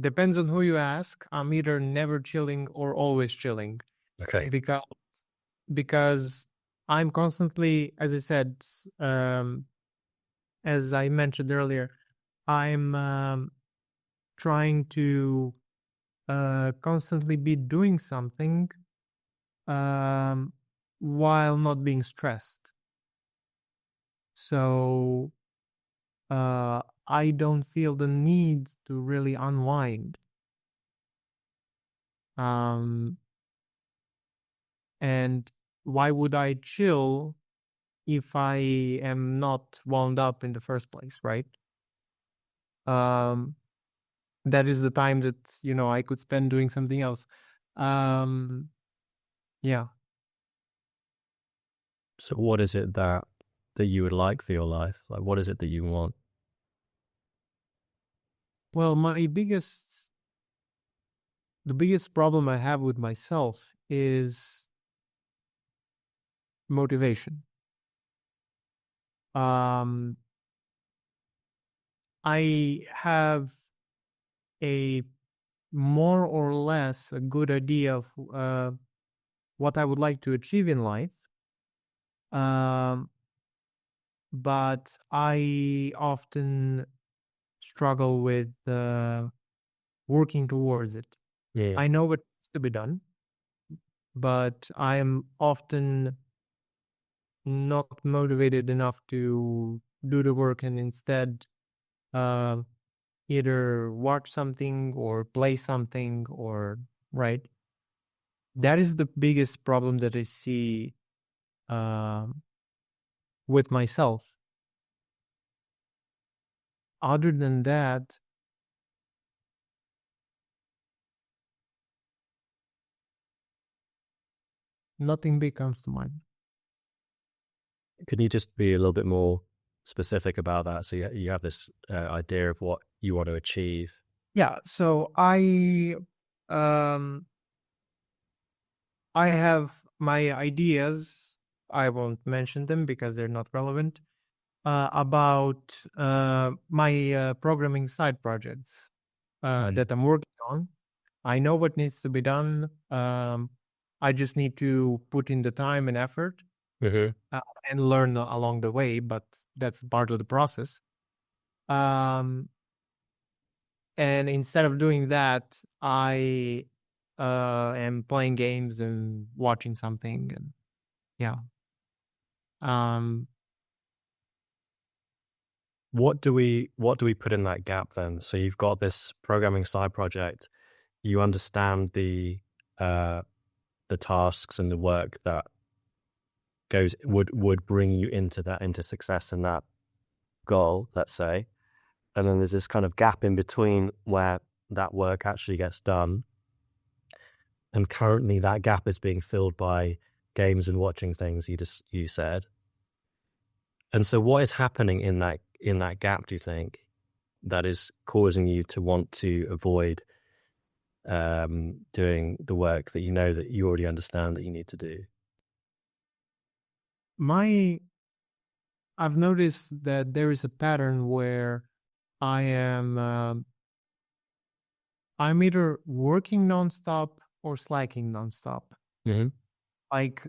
depends on who you ask. I'm either never chilling or always chilling. Okay. Because I'm constantly, as I said, as I mentioned earlier, I'm trying to constantly be doing something while not being stressed. So I don't feel the need to really unwind. And why would I chill if I am not wound up in the first place, right? That is the time that, I could spend doing something else. Yeah. So what is it that you would like for your life? Like, what is it that you want? Well, the biggest problem I have with myself is motivation. I have a more or less a good idea of what I would like to achieve in life. But I often struggle with working towards it. Yeah. I know what needs to be done, but I am often not motivated enough to do the work and instead either watch something or play something or right. That is the biggest problem that I see with myself. Other than that, nothing big comes to mind. Could you just be a little bit more specific about that? So you have this idea of what you want to achieve. Yeah. So I have my ideas. I won't mention them because they're not relevant. About my programming side projects that I'm working on. I know what needs to be done. I just need to put in the time and effort and learn along the way, but that's part of the process. And instead of doing that, I am playing games and watching something, and yeah. What do we put in that gap then? So you've got this programming side project. You understand the tasks and the work that would bring you into success in that goal, let's say. And then there's this kind of gap in between where that work actually gets done. And currently that gap is being filled by games and watching things. You said, and so what is happening in that gap? Do you think that is causing you to want to avoid doing the work that you know that you already understand that you need to do? My I've noticed that there is a pattern where I am I'm either working nonstop or slacking nonstop. Mm-hmm. Like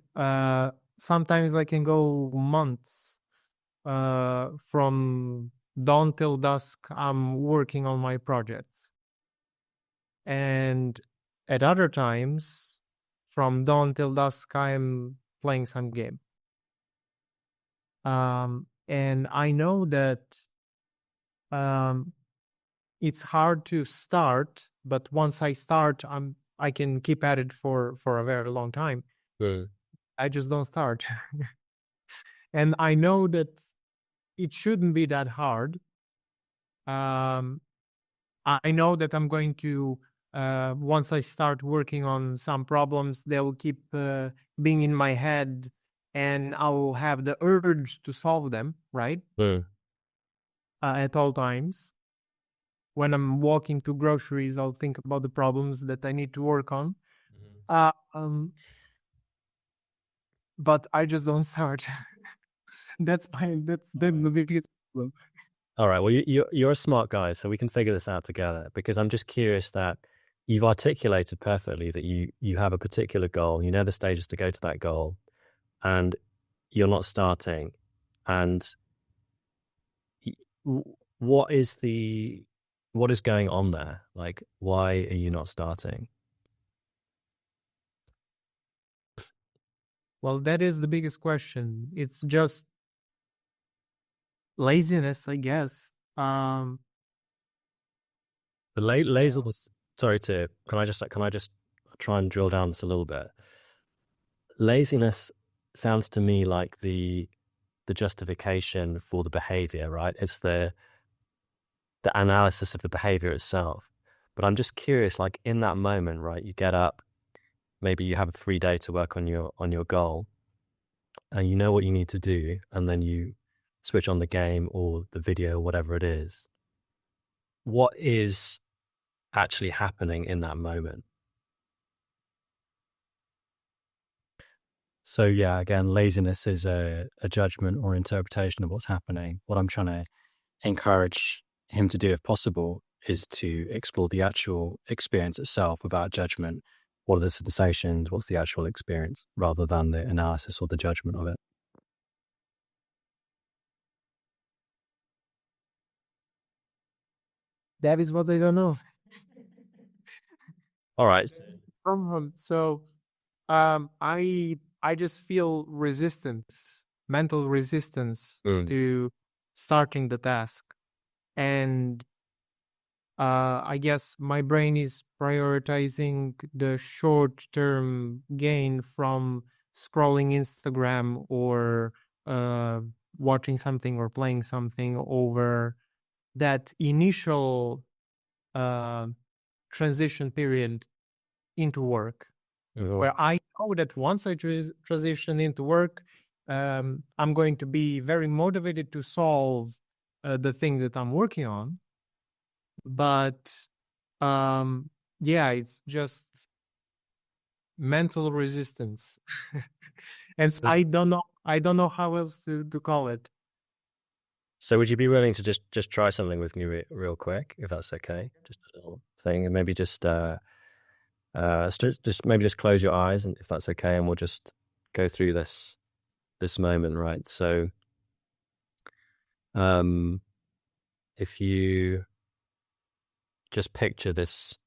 sometimes I can go months from dawn till dusk. I'm working on my projects, and at other times, from dawn till dusk, I'm playing some game. And I know that um, it's hard to start, but once I start, I can keep at it for a very long time. Mm. I just don't start. And I know that it shouldn't be that hard. Um, I know that I'm going to, once I start working on some problems, they will keep being in my head and I will have the urge to solve them, right? Mm. At all times. When I'm walking to groceries, I'll think about the problems that I need to work on. Uh, um, but I just don't start. That's the biggest problem. All right. Well, you're a smart guy, so we can figure this out together. Because I'm just curious that you've articulated perfectly that you have a particular goal. You know the stages to go to that goal, and you're not starting. And what is what is going on there? Like, why are you not starting? Well, that is the biggest question. It's just laziness, I guess. The laziness. Sorry to. Can I just try and drill down this a little bit? Laziness sounds to me like the justification for the behavior, right? It's the analysis of the behavior itself. But I'm just curious, like in that moment, right? You get up, maybe you have a free day to work on your goal, and you know what you need to do, and then you switch on the game or the video, whatever it is. What is actually happening in that moment? So yeah, again, laziness is a judgment or interpretation of what's happening. What I'm trying to encourage him to do, if possible, is to explore the actual experience itself without judgment. What are the sensations? What's the actual experience, rather than the analysis or the judgment of it? That is what I don't know. All right. So I just feel resistance, mental resistance Mm. to starting the task. And I guess my brain is prioritizing the short term gain from scrolling Instagram or uh, watching something or playing something over that initial uh, transition period into work, Oh. where I know that once I transition into work, I'm going to be very motivated to solve the thing that I'm working on. But yeah, it's just mental resistance, and So, I don't know how else to call it. so would you be willing to just try something with me real quick, if that's okay? Just a little thing, and maybe just maybe just close your eyes, and if that's okay, and we'll just go through this moment, right? So, um, if you just picture this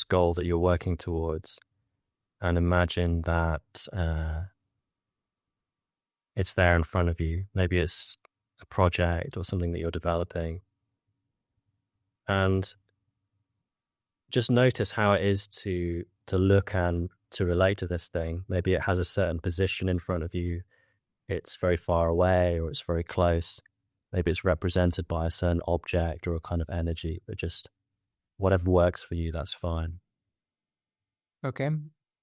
goal that you're working towards, and imagine that it's there in front of you. Maybe it's a project or something that you're developing, and just notice how it is to look and to relate to this thing. Maybe it has a certain position in front of you. It's very far away or it's very close. Maybe it's represented by a certain object or a kind of energy, but just whatever works for you, that's fine. Okay,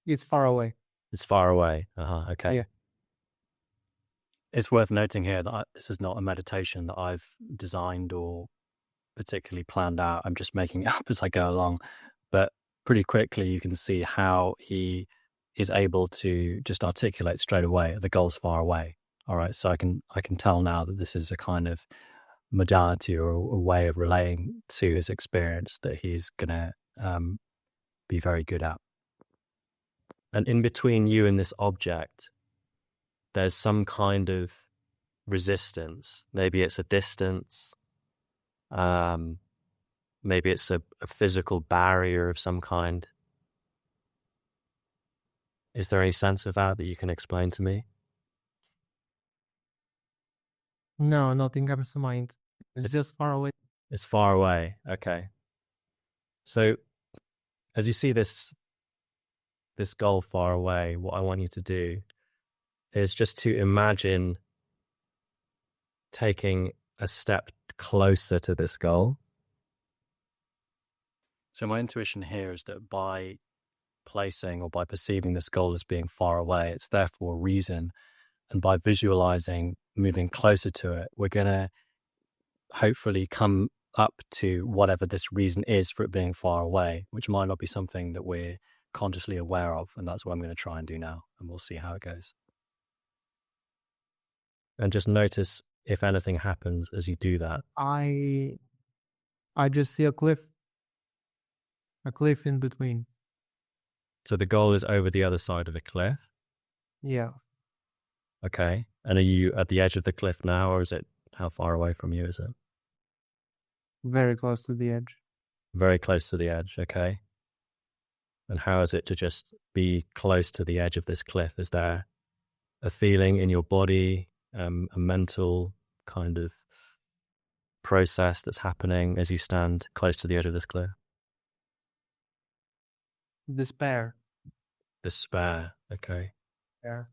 it's far away. It's far away. Okay. Yeah. It's worth noting here that this is not a meditation that I've designed or particularly planned out. I'm just making it up as I go along. But pretty quickly, you can see how he is able to just articulate straight away the goal's far away. All right, so I can tell now that this is a kind of modality or a way of relaying to his experience that he's gonna be very good at. And in between you and this object, there's some kind of resistance. Maybe it's a distance. Um, maybe it's a physical barrier of some kind. Is there any sense of that you can explain to me? No, nothing comes to mind. It's just far away. It's far away. Okay. So as you see this goal far away, what I want you to do is just to imagine taking a step closer to this goal. So my intuition here is that by placing or by perceiving this goal as being far away, it's there for a reason. And by visualizing moving closer to it, we're going to hopefully come up to whatever this reason is for it being far away, which might not be something that we're consciously aware of. And that's what I'm going to try and do now. And we'll see how it goes. And just notice if anything happens as you do that. I just see a cliff in between. So the goal is over the other side of a cliff. Yeah. Okay. And are you at the edge of the cliff now, or is it, how far away from you is it? Very close to the edge. Very close to the edge. Okay. And how is it to just be close to the edge of this cliff? Is there a feeling in your body, a mental kind of process that's happening as you stand close to the edge of this cliff? Despair. Despair. Okay. Yeah.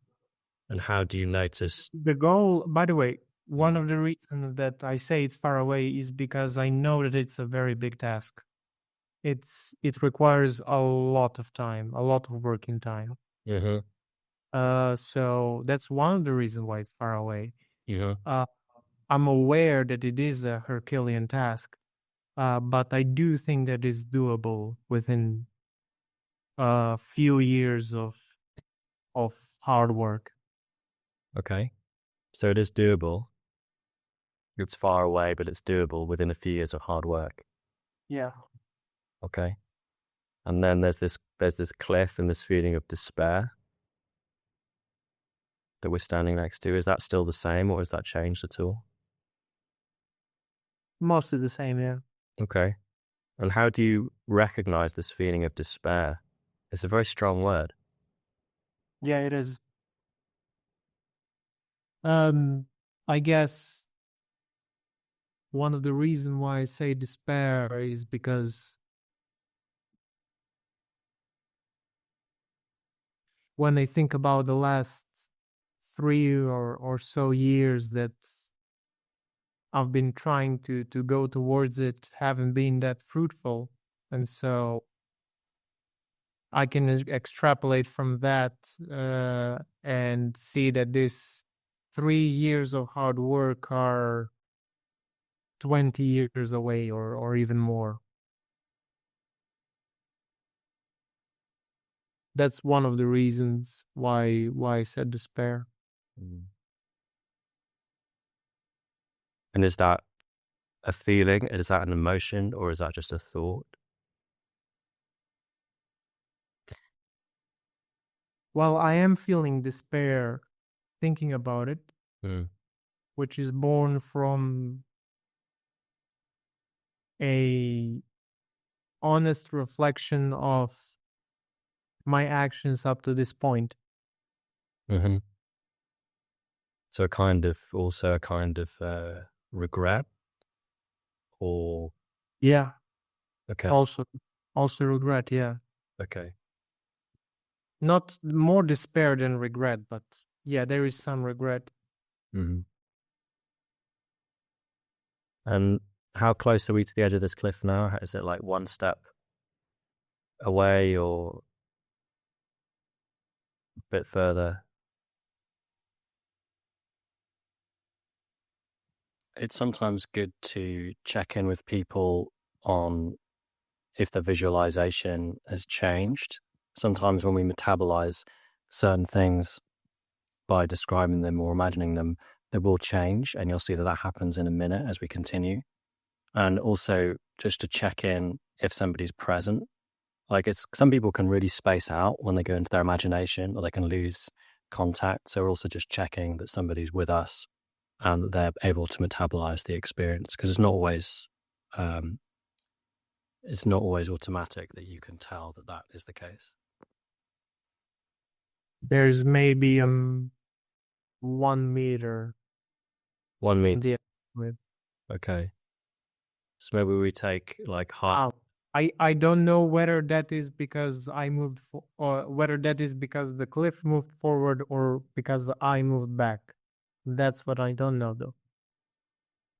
And how do you notice? The goal, by the way, one of the reasons that I say it's far away is because I know that it's a very big task. It requires a lot of time, a lot of working time. Mm-hmm. So that's one of the reasons why it's far away. Mm-hmm. I'm aware that it is a Herculean task, but I do think that it's doable within a few years of hard work. Okay. So it is doable. It's far away, but it's doable within a few years of hard work. Yeah. Okay. And then there's this cliff and this feeling of despair that we're standing next to. Is that still the same, or has that changed at all? Mostly the same, yeah. Okay. And how do you recognize this feeling of despair? It's a very strong word. Yeah, it is. I guess one of the reasons why I say despair is because when I think about the last 3 or so years that I've been trying to go towards it, haven't been that fruitful. And so I can extrapolate from that and see that this 3 years of hard work are 20 years away or even more. That's one of the reasons why I said despair. And is that a feeling? Is that an emotion, or is that just a thought? Well, I am feeling despair thinking about it, which is born from a honest reflection of my actions up to this point. Mm-hmm. So also a kind of regret, or Yeah. okay, Also regret. Yeah. okay. Not more despair than regret, but yeah, there is some regret. Mm-hmm. And how close are we to the edge of this cliff now? Is it like one step away, or a bit further. It's sometimes good to check in with people on if the visualization has changed. Sometimes when we metabolize certain things by describing them or imagining them, they will change, and you'll see that happens in a minute as we continue. And also just to check in if somebody's present. Like, it's some people can really space out when they go into their imagination, or they can lose contact. So we're also just checking that somebody's with us and that they're able to metabolize the experience, because um, it's not always automatic that you can tell that that is the case. There's maybe 1 meter 1 meter. the with. Okay. So maybe we take like half. I don't know whether that is because I moved or whether that is because the cliff moved forward or because I moved back. That's what I don't know though.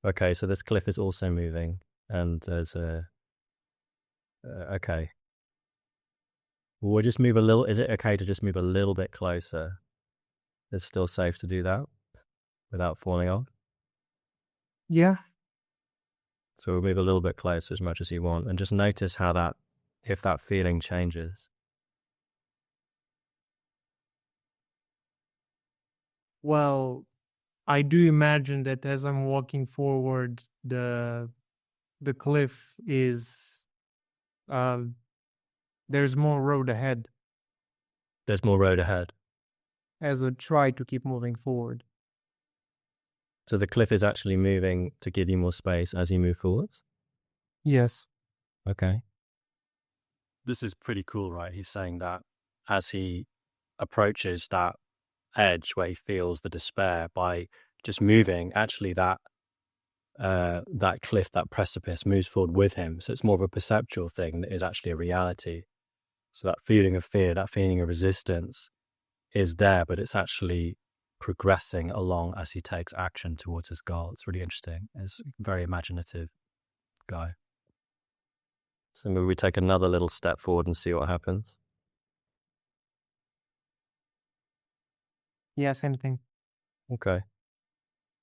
Okay, so this cliff is also moving, and there's okay. We'll just move a little. Is it okay to just move a little bit closer? It's still safe to do that without falling off. Yeah. So we'll move a little bit closer as much as you want, and just notice how that, if that feeling changes. Well, I do imagine that as I'm walking forward, the cliff is there's more road ahead There's more road ahead. as I try to keep moving forward. So the cliff is actually moving to give you more space as you move forwards? Yes. Okay. This is pretty cool, right? He's saying that as he approaches that edge where he feels the despair, by just moving, actually that cliff, that precipice moves forward with him. So it's more of a perceptual thing that is actually a reality. So that feeling of fear, that feeling of resistance is there, but it's actually progressing along as he takes action towards his goal. It's really interesting. It's a very imaginative guy. So maybe we take another little step forward and see what happens. Yeah, same thing. Okay.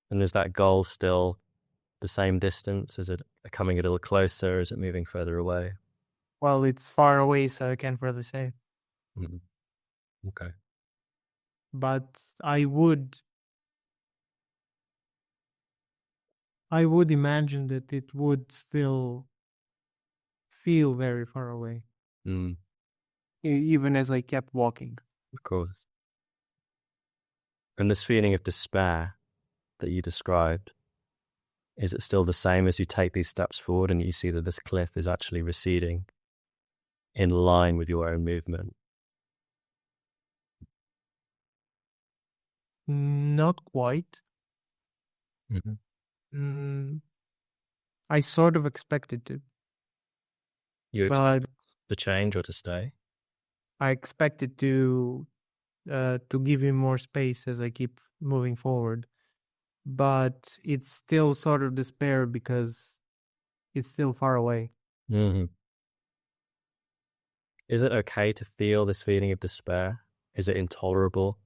And is that goal still the same distance? Is it coming a little closer? Is it moving further away? Well, it's far away, so I can't really say. Mm-hmm. Okay. But I would imagine that it would still feel very far away, Mm, even as I kept walking. of course. And this feeling of despair that you described, is it still the same as you take these steps forward and you see that this cliff is actually receding in line with your own movement? Not quite. Mm-hmm. Mm, I sort of expected to. You Well, expect to change or to stay? I expected to give him more space as I keep moving forward, but it's still sort of despair because it's still far away. Mm-hmm. Is it okay to feel this feeling of despair? Is it intolerable?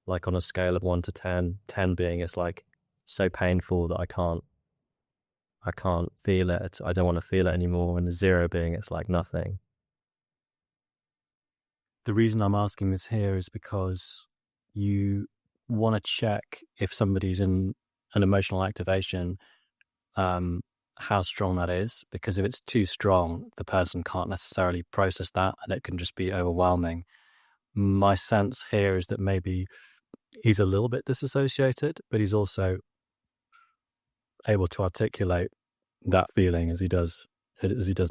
Like on a scale of 1 to 10, 10 being it's like so painful that I can't feel it. I don't want to feel it anymore. And 0 being it's like nothing. The reason I'm asking this here is because you want to check if somebody's in an emotional activation, how strong that is. Because if it's too strong, the person can't necessarily process that, and it can just be overwhelming. My sense here is that maybe he's a little bit disassociated, but he's also able to articulate that feeling as he does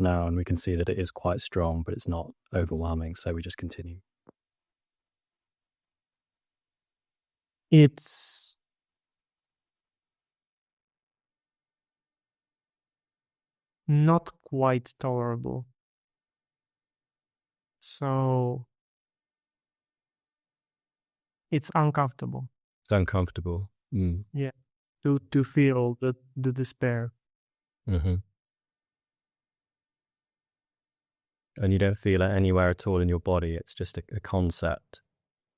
now, and we can see that it is quite strong, but it's not overwhelming. So we just continue. It's not quite tolerable. So it's uncomfortable. It's uncomfortable. Yeah. To feel the despair. Mm-hmm. And you don't feel it anywhere at all in your body. It's just a concept.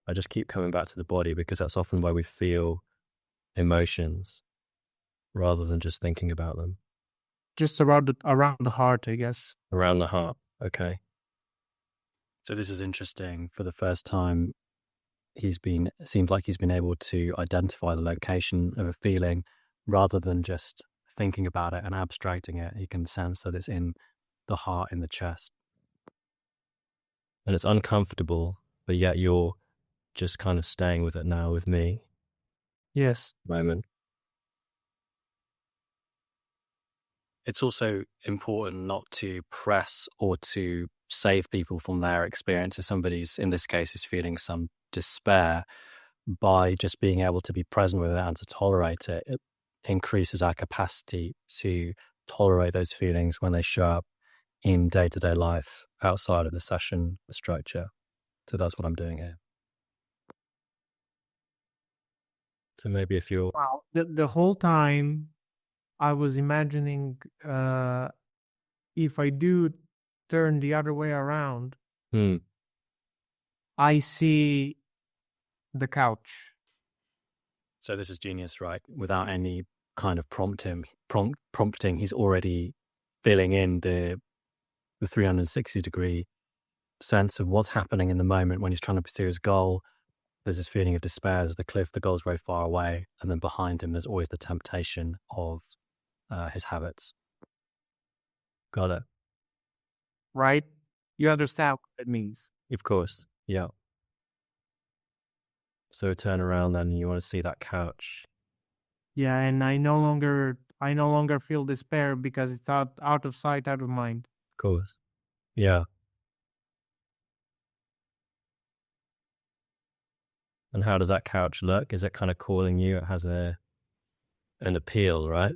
I just keep coming back to the body because that's often where we feel emotions rather than just thinking about them. Just around the heart, I guess. Around the heart. Okay. So this is interesting. For the first time, it seems like he's been able to identify the location of a feeling rather than just thinking about it and abstracting it. He can sense that it's in the heart, in the chest. And it's uncomfortable, but yet you're just kind of staying with it now with me. Yes. Moment. It's also important not to press or to save people from their experience. If somebody's, in this case, is feeling some despair, by just being able to be present with it and to tolerate it, it increases our capacity to tolerate those feelings when they show up in day-to-day life outside of the session structure. So that's what I'm doing here. So maybe if you're... Wow. The whole time I was imagining if I do turn the other way around, I see the couch. So this is genius, right? Without any kind of prompting, he's already filling in the 360-degree sense of what's happening in the moment when he's trying to pursue his goal. There's this feeling of despair, there's the cliff, the goal's very far away, and then behind him there's always the temptation of his habits. Got it. Right? You understand what it means. Of course, yeah. So turn around then and you want to see that couch. Yeah, and I no longer feel despair because it's out of sight, out of mind. Of course. Yeah. And how does that couch look? Is it kind of calling you? It has an appeal, right?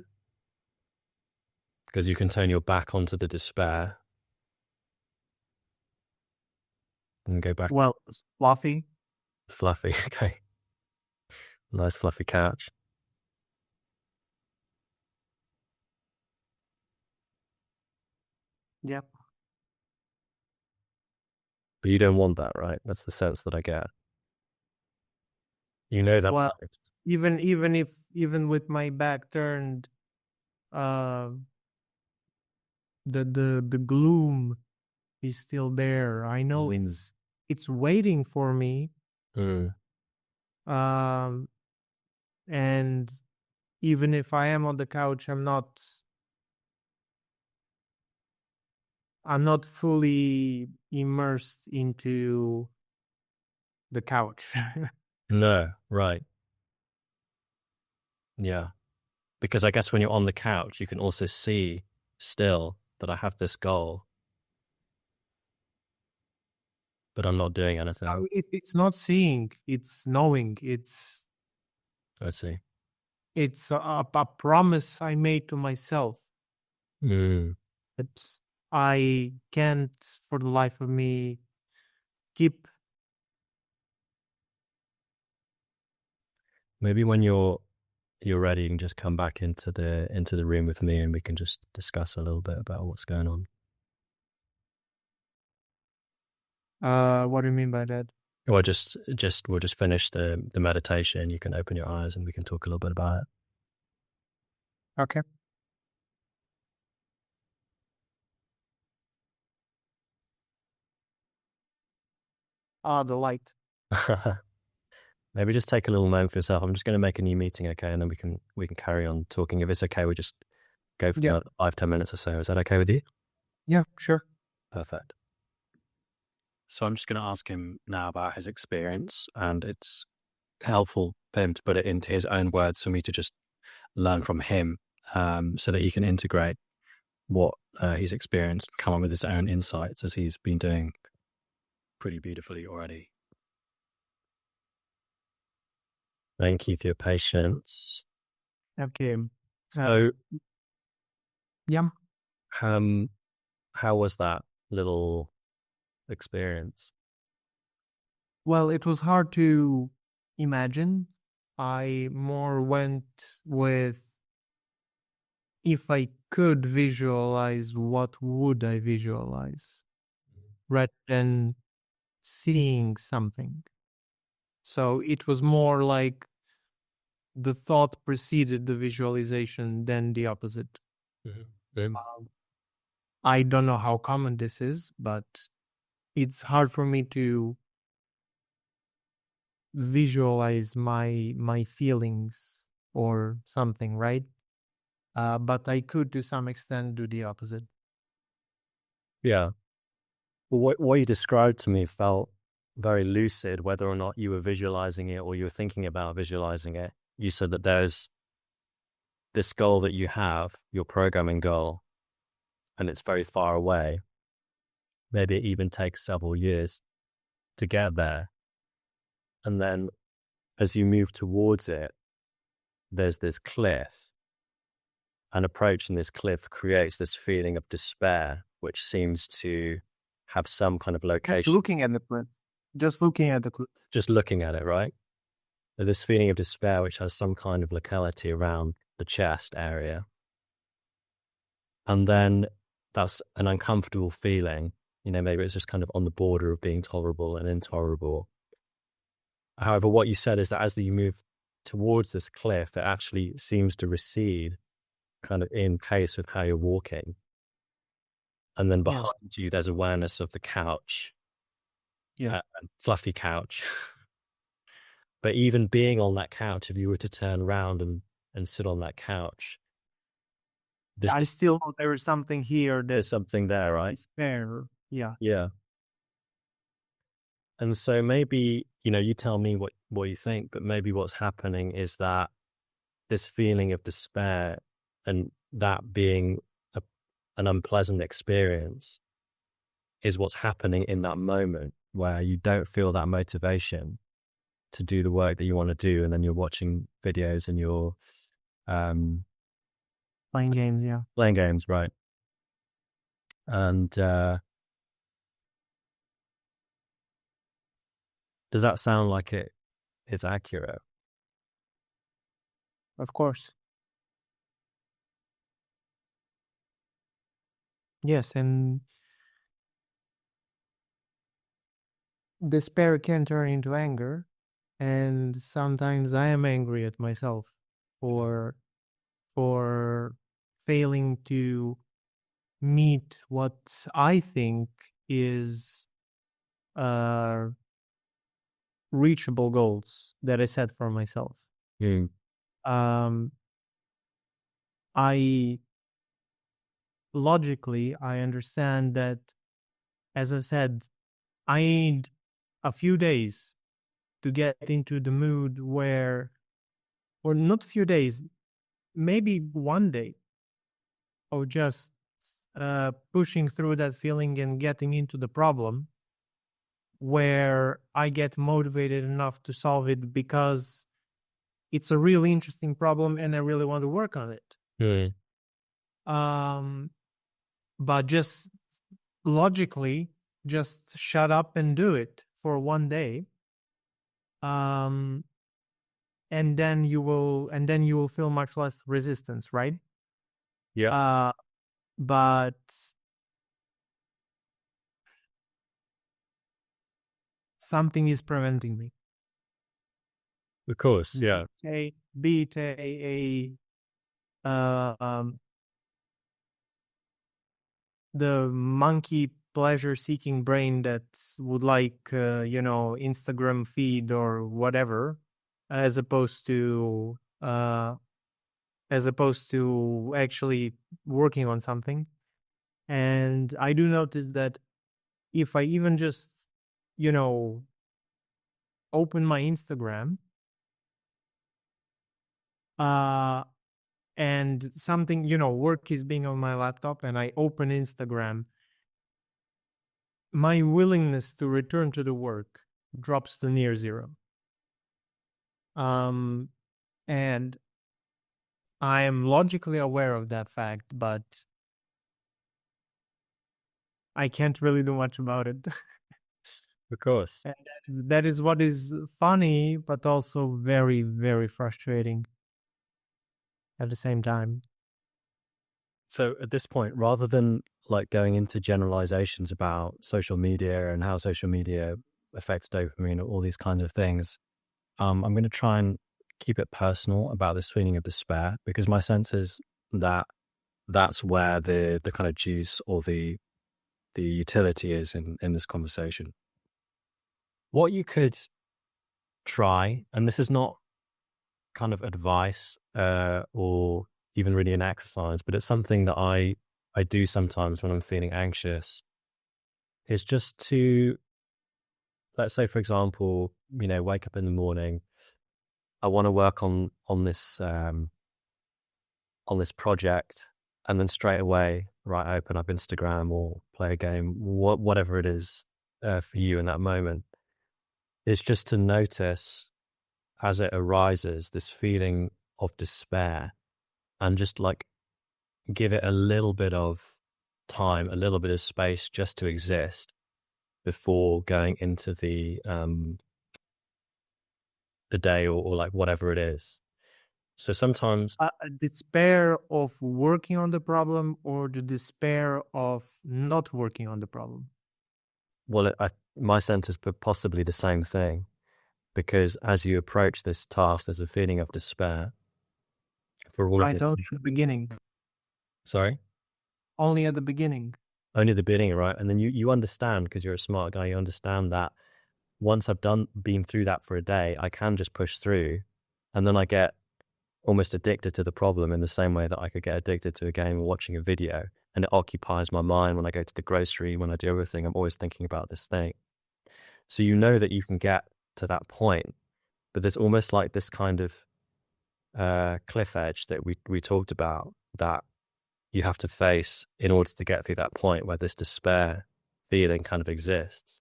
Because you can turn your back onto the despair and go back. Well, it's fluffy. Fluffy, okay. Nice fluffy couch. Yep. But you don't want that, right? That's the sense that I get. You know that. Well, even with my back turned, uh, the gloom is still there. I know it's waiting for me. Um, and even if I am on the couch, I'm not fully immersed into the couch. No, right. Yeah. Because I guess when you're on the couch, you can also see still that I have this goal, but I'm not doing anything. It's not seeing, it's knowing. I see. It's a promise I made to myself that I can't, for the life of me, keep. Maybe when you're ready, you can just come back into the room with me, and we can just discuss a little bit about what's going on. What do you mean by that? Or we'll just finish the meditation. You can open your eyes, and we can talk a little bit about it. Okay. The light. Maybe just take a little moment for yourself. I'm just going to make a new meeting, okay, and then we can carry on talking. If it's okay, we just go for about 5-10 minutes or so. Is that okay with you? Yeah, sure. Perfect. So I'm just going to ask him now about his experience, and it's helpful for him to put it into his own words for me to just learn from him, so that he can integrate what he's experienced, come up with his own insights, as he's been doing pretty beautifully already. Thank you for your patience. Okay. So, yeah. How was that little experience? Well, it was hard to imagine. I more went with, if I could visualize, what would I visualize, rather than seeing something. So it was more like the thought preceded the visualization than the opposite. Mm-hmm. I don't know how common this is, but it's hard for me to visualize my feelings or something, right? But I could to some extent do the opposite. Yeah. Well, what you described to me felt very lucid, whether or not you were visualizing it or you were thinking about visualizing it. You said that there's this goal that you have, your programming goal, and it's very far away. Maybe it even takes several years to get there. And then as you move towards it, there's this cliff, and approaching this cliff creates this feeling of despair, which seems to have some kind of Just location. looking at the cliff. Just looking at the cliff. Just looking at it, right? This feeling of despair, which has some kind of locality around the chest area. And then that's an uncomfortable feeling. Maybe it's just kind of on the border of being tolerable and intolerable. However, what you said is that as you move towards this cliff, it actually seems to recede kind of in pace with how you're walking. And then behind you, there's awareness of the couch. Yeah. Fluffy couch. But even being on that couch, if you were to turn around and sit on that couch, I still know there is something here. There's something there, right? Despair. Yeah. Yeah. And so maybe, you tell me what you think, but maybe what's happening is that this feeling of despair and that being an unpleasant experience is what's happening in that moment where you don't feel that motivation to do the work that you want to do. And then you're watching videos and you're playing games. Yeah. Playing games, right. And does that sound like it's accurate? Of course. Yes, and despair can turn into anger, and sometimes I am angry at myself for failing to meet what I think is reachable goals that I set for myself. Mm. Logically, I understand that, as I said, I need a few days to get into the mood where, or not a few days, maybe one day of just pushing through that feeling and getting into the problem where I get motivated enough to solve it because it's a really interesting problem and I really want to work on it. Mm. But just logically, just shut up and do it for one day. And then you will feel much less resistance, right? Yeah. But something is preventing me. Of course, yeah. Be it the monkey pleasure-seeking brain that would like, Instagram feed or whatever, as opposed to actually working on something. And I do notice that if I even just, open my Instagram, and something, work is being on my laptop and I open Instagram, my willingness to return to the work drops to near zero. And I am logically aware of that fact, but I can't really do much about it. Of course. And that is what is funny, but also very, very frustrating at the same time. So at this point, rather than like going into generalizations about social media and how social media affects dopamine or all these kinds of things, I'm going to try and keep it personal about this feeling of despair because my sense is that that's where the kind of juice or the utility is in this conversation. What you could try, and this is not kind of advice or even really an exercise, but it's something that I do sometimes when I'm feeling anxious, is just to, let's say, for example, wake up in the morning. I want to work on this project, and then straight away, right, open up Instagram or play a game, whatever it is for you in that moment. Is just to notice as it arises this feeling of despair, and just like give it a little bit of time, a little bit of space just to exist before going into the day or like whatever it is. So sometimes, Despair of working on the problem or the despair of not working on the problem? well, my sense is possibly the same thing, because as you approach this task, there's a feeling of despair for all of I the. don't at the beginning, Sorry, only at the beginning. only the beginning, right? And then you understand, because you're a smart guy. You understand that once I've been through that for a day, I can just push through, and then I get almost addicted to the problem in the same way that I could get addicted to a game or watching a video, and it occupies my mind when I go to the grocery, when I do everything. I'm always thinking about this thing. So you know that you can get to that point, but there's almost like this kind of cliff edge that we talked about that you have to face in order to get through that point where this despair feeling kind of exists.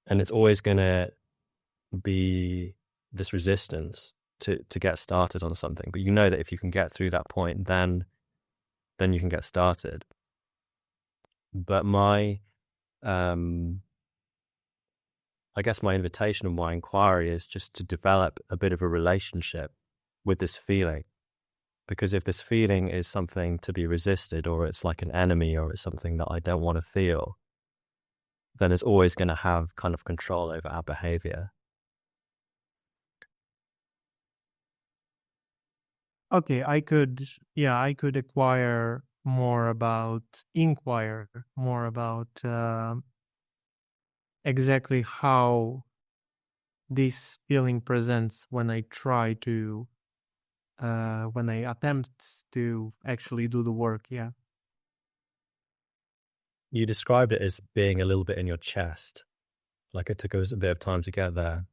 And it's always going to be this resistance to get started on something. But you know that if you can get through that point, then you can get started. But I guess my invitation and my inquiry is just to develop a bit of a relationship with this feeling. Because if this feeling is something to be resisted, or it's like an enemy, or it's something that I don't want to feel, then it's always going to have kind of control over our behavior. Okay, I could inquire more about exactly how this feeling presents when I try to when I attempt to actually do the work. Yeah. You described it as being a little bit in your chest, like it took us a bit of time to get there.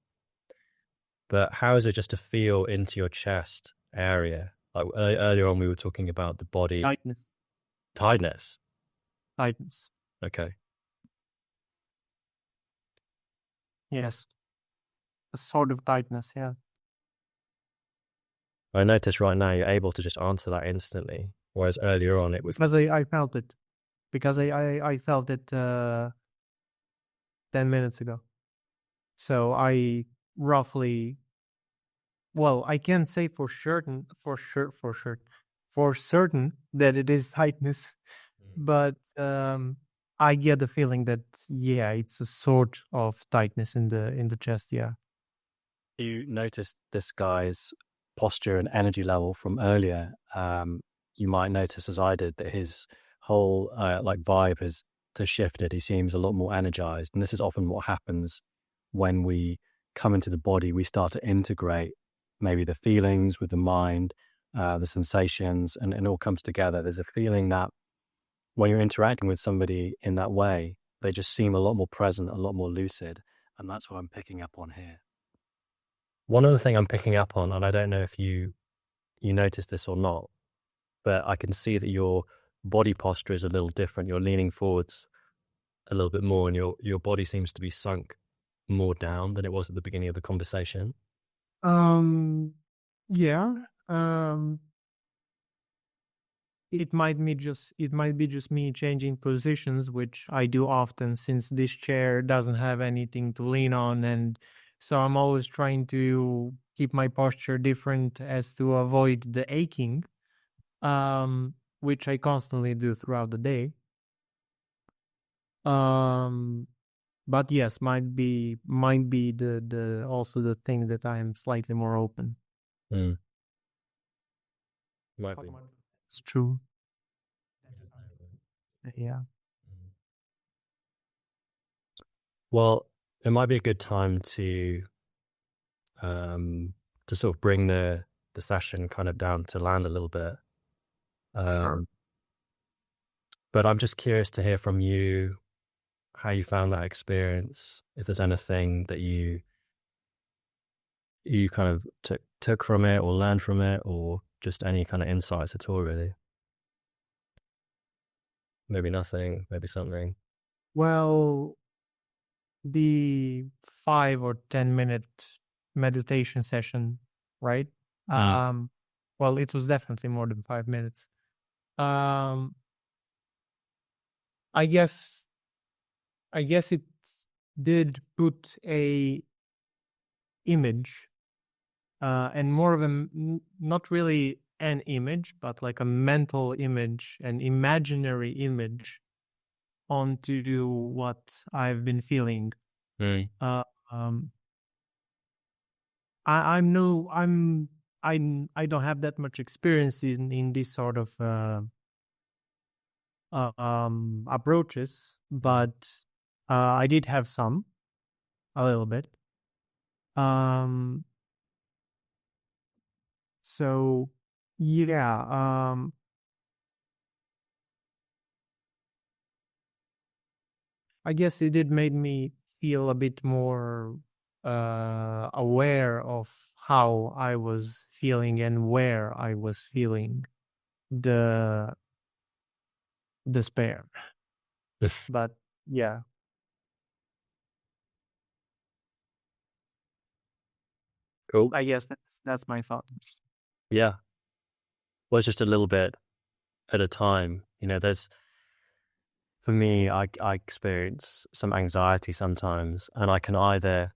But how is it just to feel into your chest area? Like earlier on, we were talking about the body Tightness. tiredness. Tightness. Okay. Yes. A sort of tightness. Yeah. I notice right now you're able to just answer that instantly, whereas earlier on it was. Because I felt it. Because I felt it 10 minutes ago. So I roughly, well, I can't say for certain that it is tightness, but I get the feeling that yeah, it's a sort of tightness in the chest. Yeah. You noticed this guy's posture and energy level from earlier. You might notice, as I did, that his whole like vibe has shifted. He seems a lot more energized, and this is often what happens when we come into the body. We start to integrate maybe the feelings with the mind, the sensations, and it all comes together. There's a feeling that when you're interacting with somebody in that way, they just seem a lot more present, a lot more lucid, and that's what I'm picking up on here. One other thing I'm picking up on, and I don't know if you notice this or not, but I can see that your body posture is a little different. You're leaning forwards a little bit more, and your body seems to be sunk more down than it was at the beginning of the conversation. Um. Yeah. Um. It might be just me changing positions, which I do often since this chair doesn't have anything to lean on, and so I'm always trying to keep my posture different as to avoid the aching, which I constantly do throughout the day. Um But yes, might be the also the thing that I am slightly more open. Mm. Might be. It's true. Yeah. Well, it might be a good time um, to sort of bring the session kind of down to land a little bit. Sure. Um, but I'm just curious to hear from you how you found that experience. If there's anything that you kind of took from it or learned from it, or just any kind of insights at all, really. Maybe nothing, maybe something. Well, the 5 or 10 minute meditation session, right? Mm. Well, it was definitely more than 5 minutes. Um, I guess it did put a image, and more of not really an image, but like a mental image, an imaginary image onto what I've been feeling. Mm. Uh, um, I'm no, I don't have that much experience in this sort of approaches, Mm. but I did have some a little bit. Um, so yeah, I guess it did made me feel a bit more aware of how I was feeling and where I was feeling the despair. But yeah, Cool. I guess that's my thought. Yeah. Well, it's just a little bit at a time. There's for me, I experience some anxiety sometimes, and I can either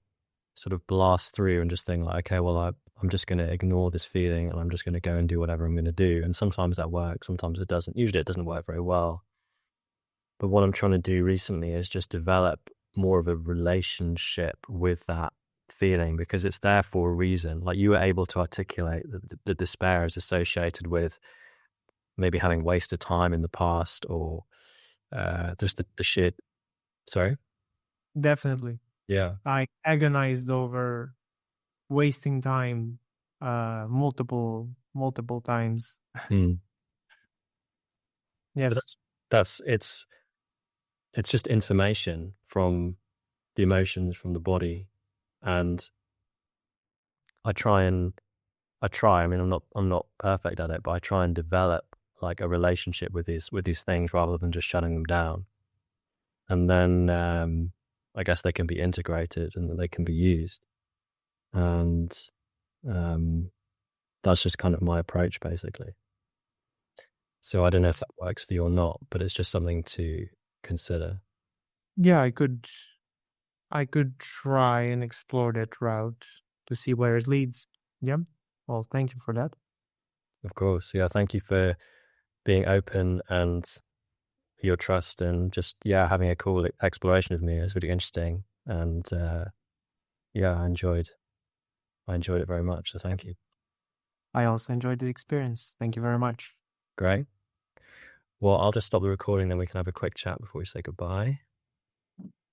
sort of blast through and just think like, okay, well, I'm just going to ignore this feeling and I'm just going to go and do whatever I'm going to do. And sometimes that works, sometimes it doesn't. Usually it doesn't work very well. But what I'm trying to do recently is just develop more of a relationship with that feeling, because it's there for a reason. Like, you were able to articulate that the despair is associated with maybe having wasted time in the past, or just the shit. Sorry? Definitely, Yeah. I agonized over wasting time multiple times. Mm. But Yes, that's it's just information from the emotions from the body. And I try and I mean, I'm not perfect at it, but I try and develop like a relationship with these things rather than just shutting them down. And then I guess they can be integrated and they can be used. And um, that's just kind of my approach, basically. So I don't know if that works for you or not, but it's just something to consider. yeah, I could try and explore that route to see where it leads. Yeah. Well, thank you for that. Of course. Yeah. Thank you for being open and your trust, and just, yeah, having a cool exploration with me. It was really interesting. And yeah, I enjoyed it very much. So thank you. I also enjoyed the experience. Thank you very much. Great. Well, I'll just stop the recording, then we can have a quick chat before we say goodbye.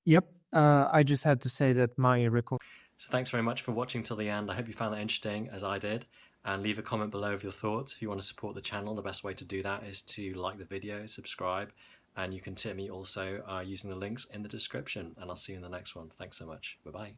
Yep. I just had to say that my record. So thanks very much for watching till the end. I hope you found that interesting, as I did. And leave a comment below of your thoughts. If you want to support the channel, the best way to do that is to like the video, subscribe, and you can tip me also using the links in the description. And I'll see you in the next one. Thanks so much. Bye-bye.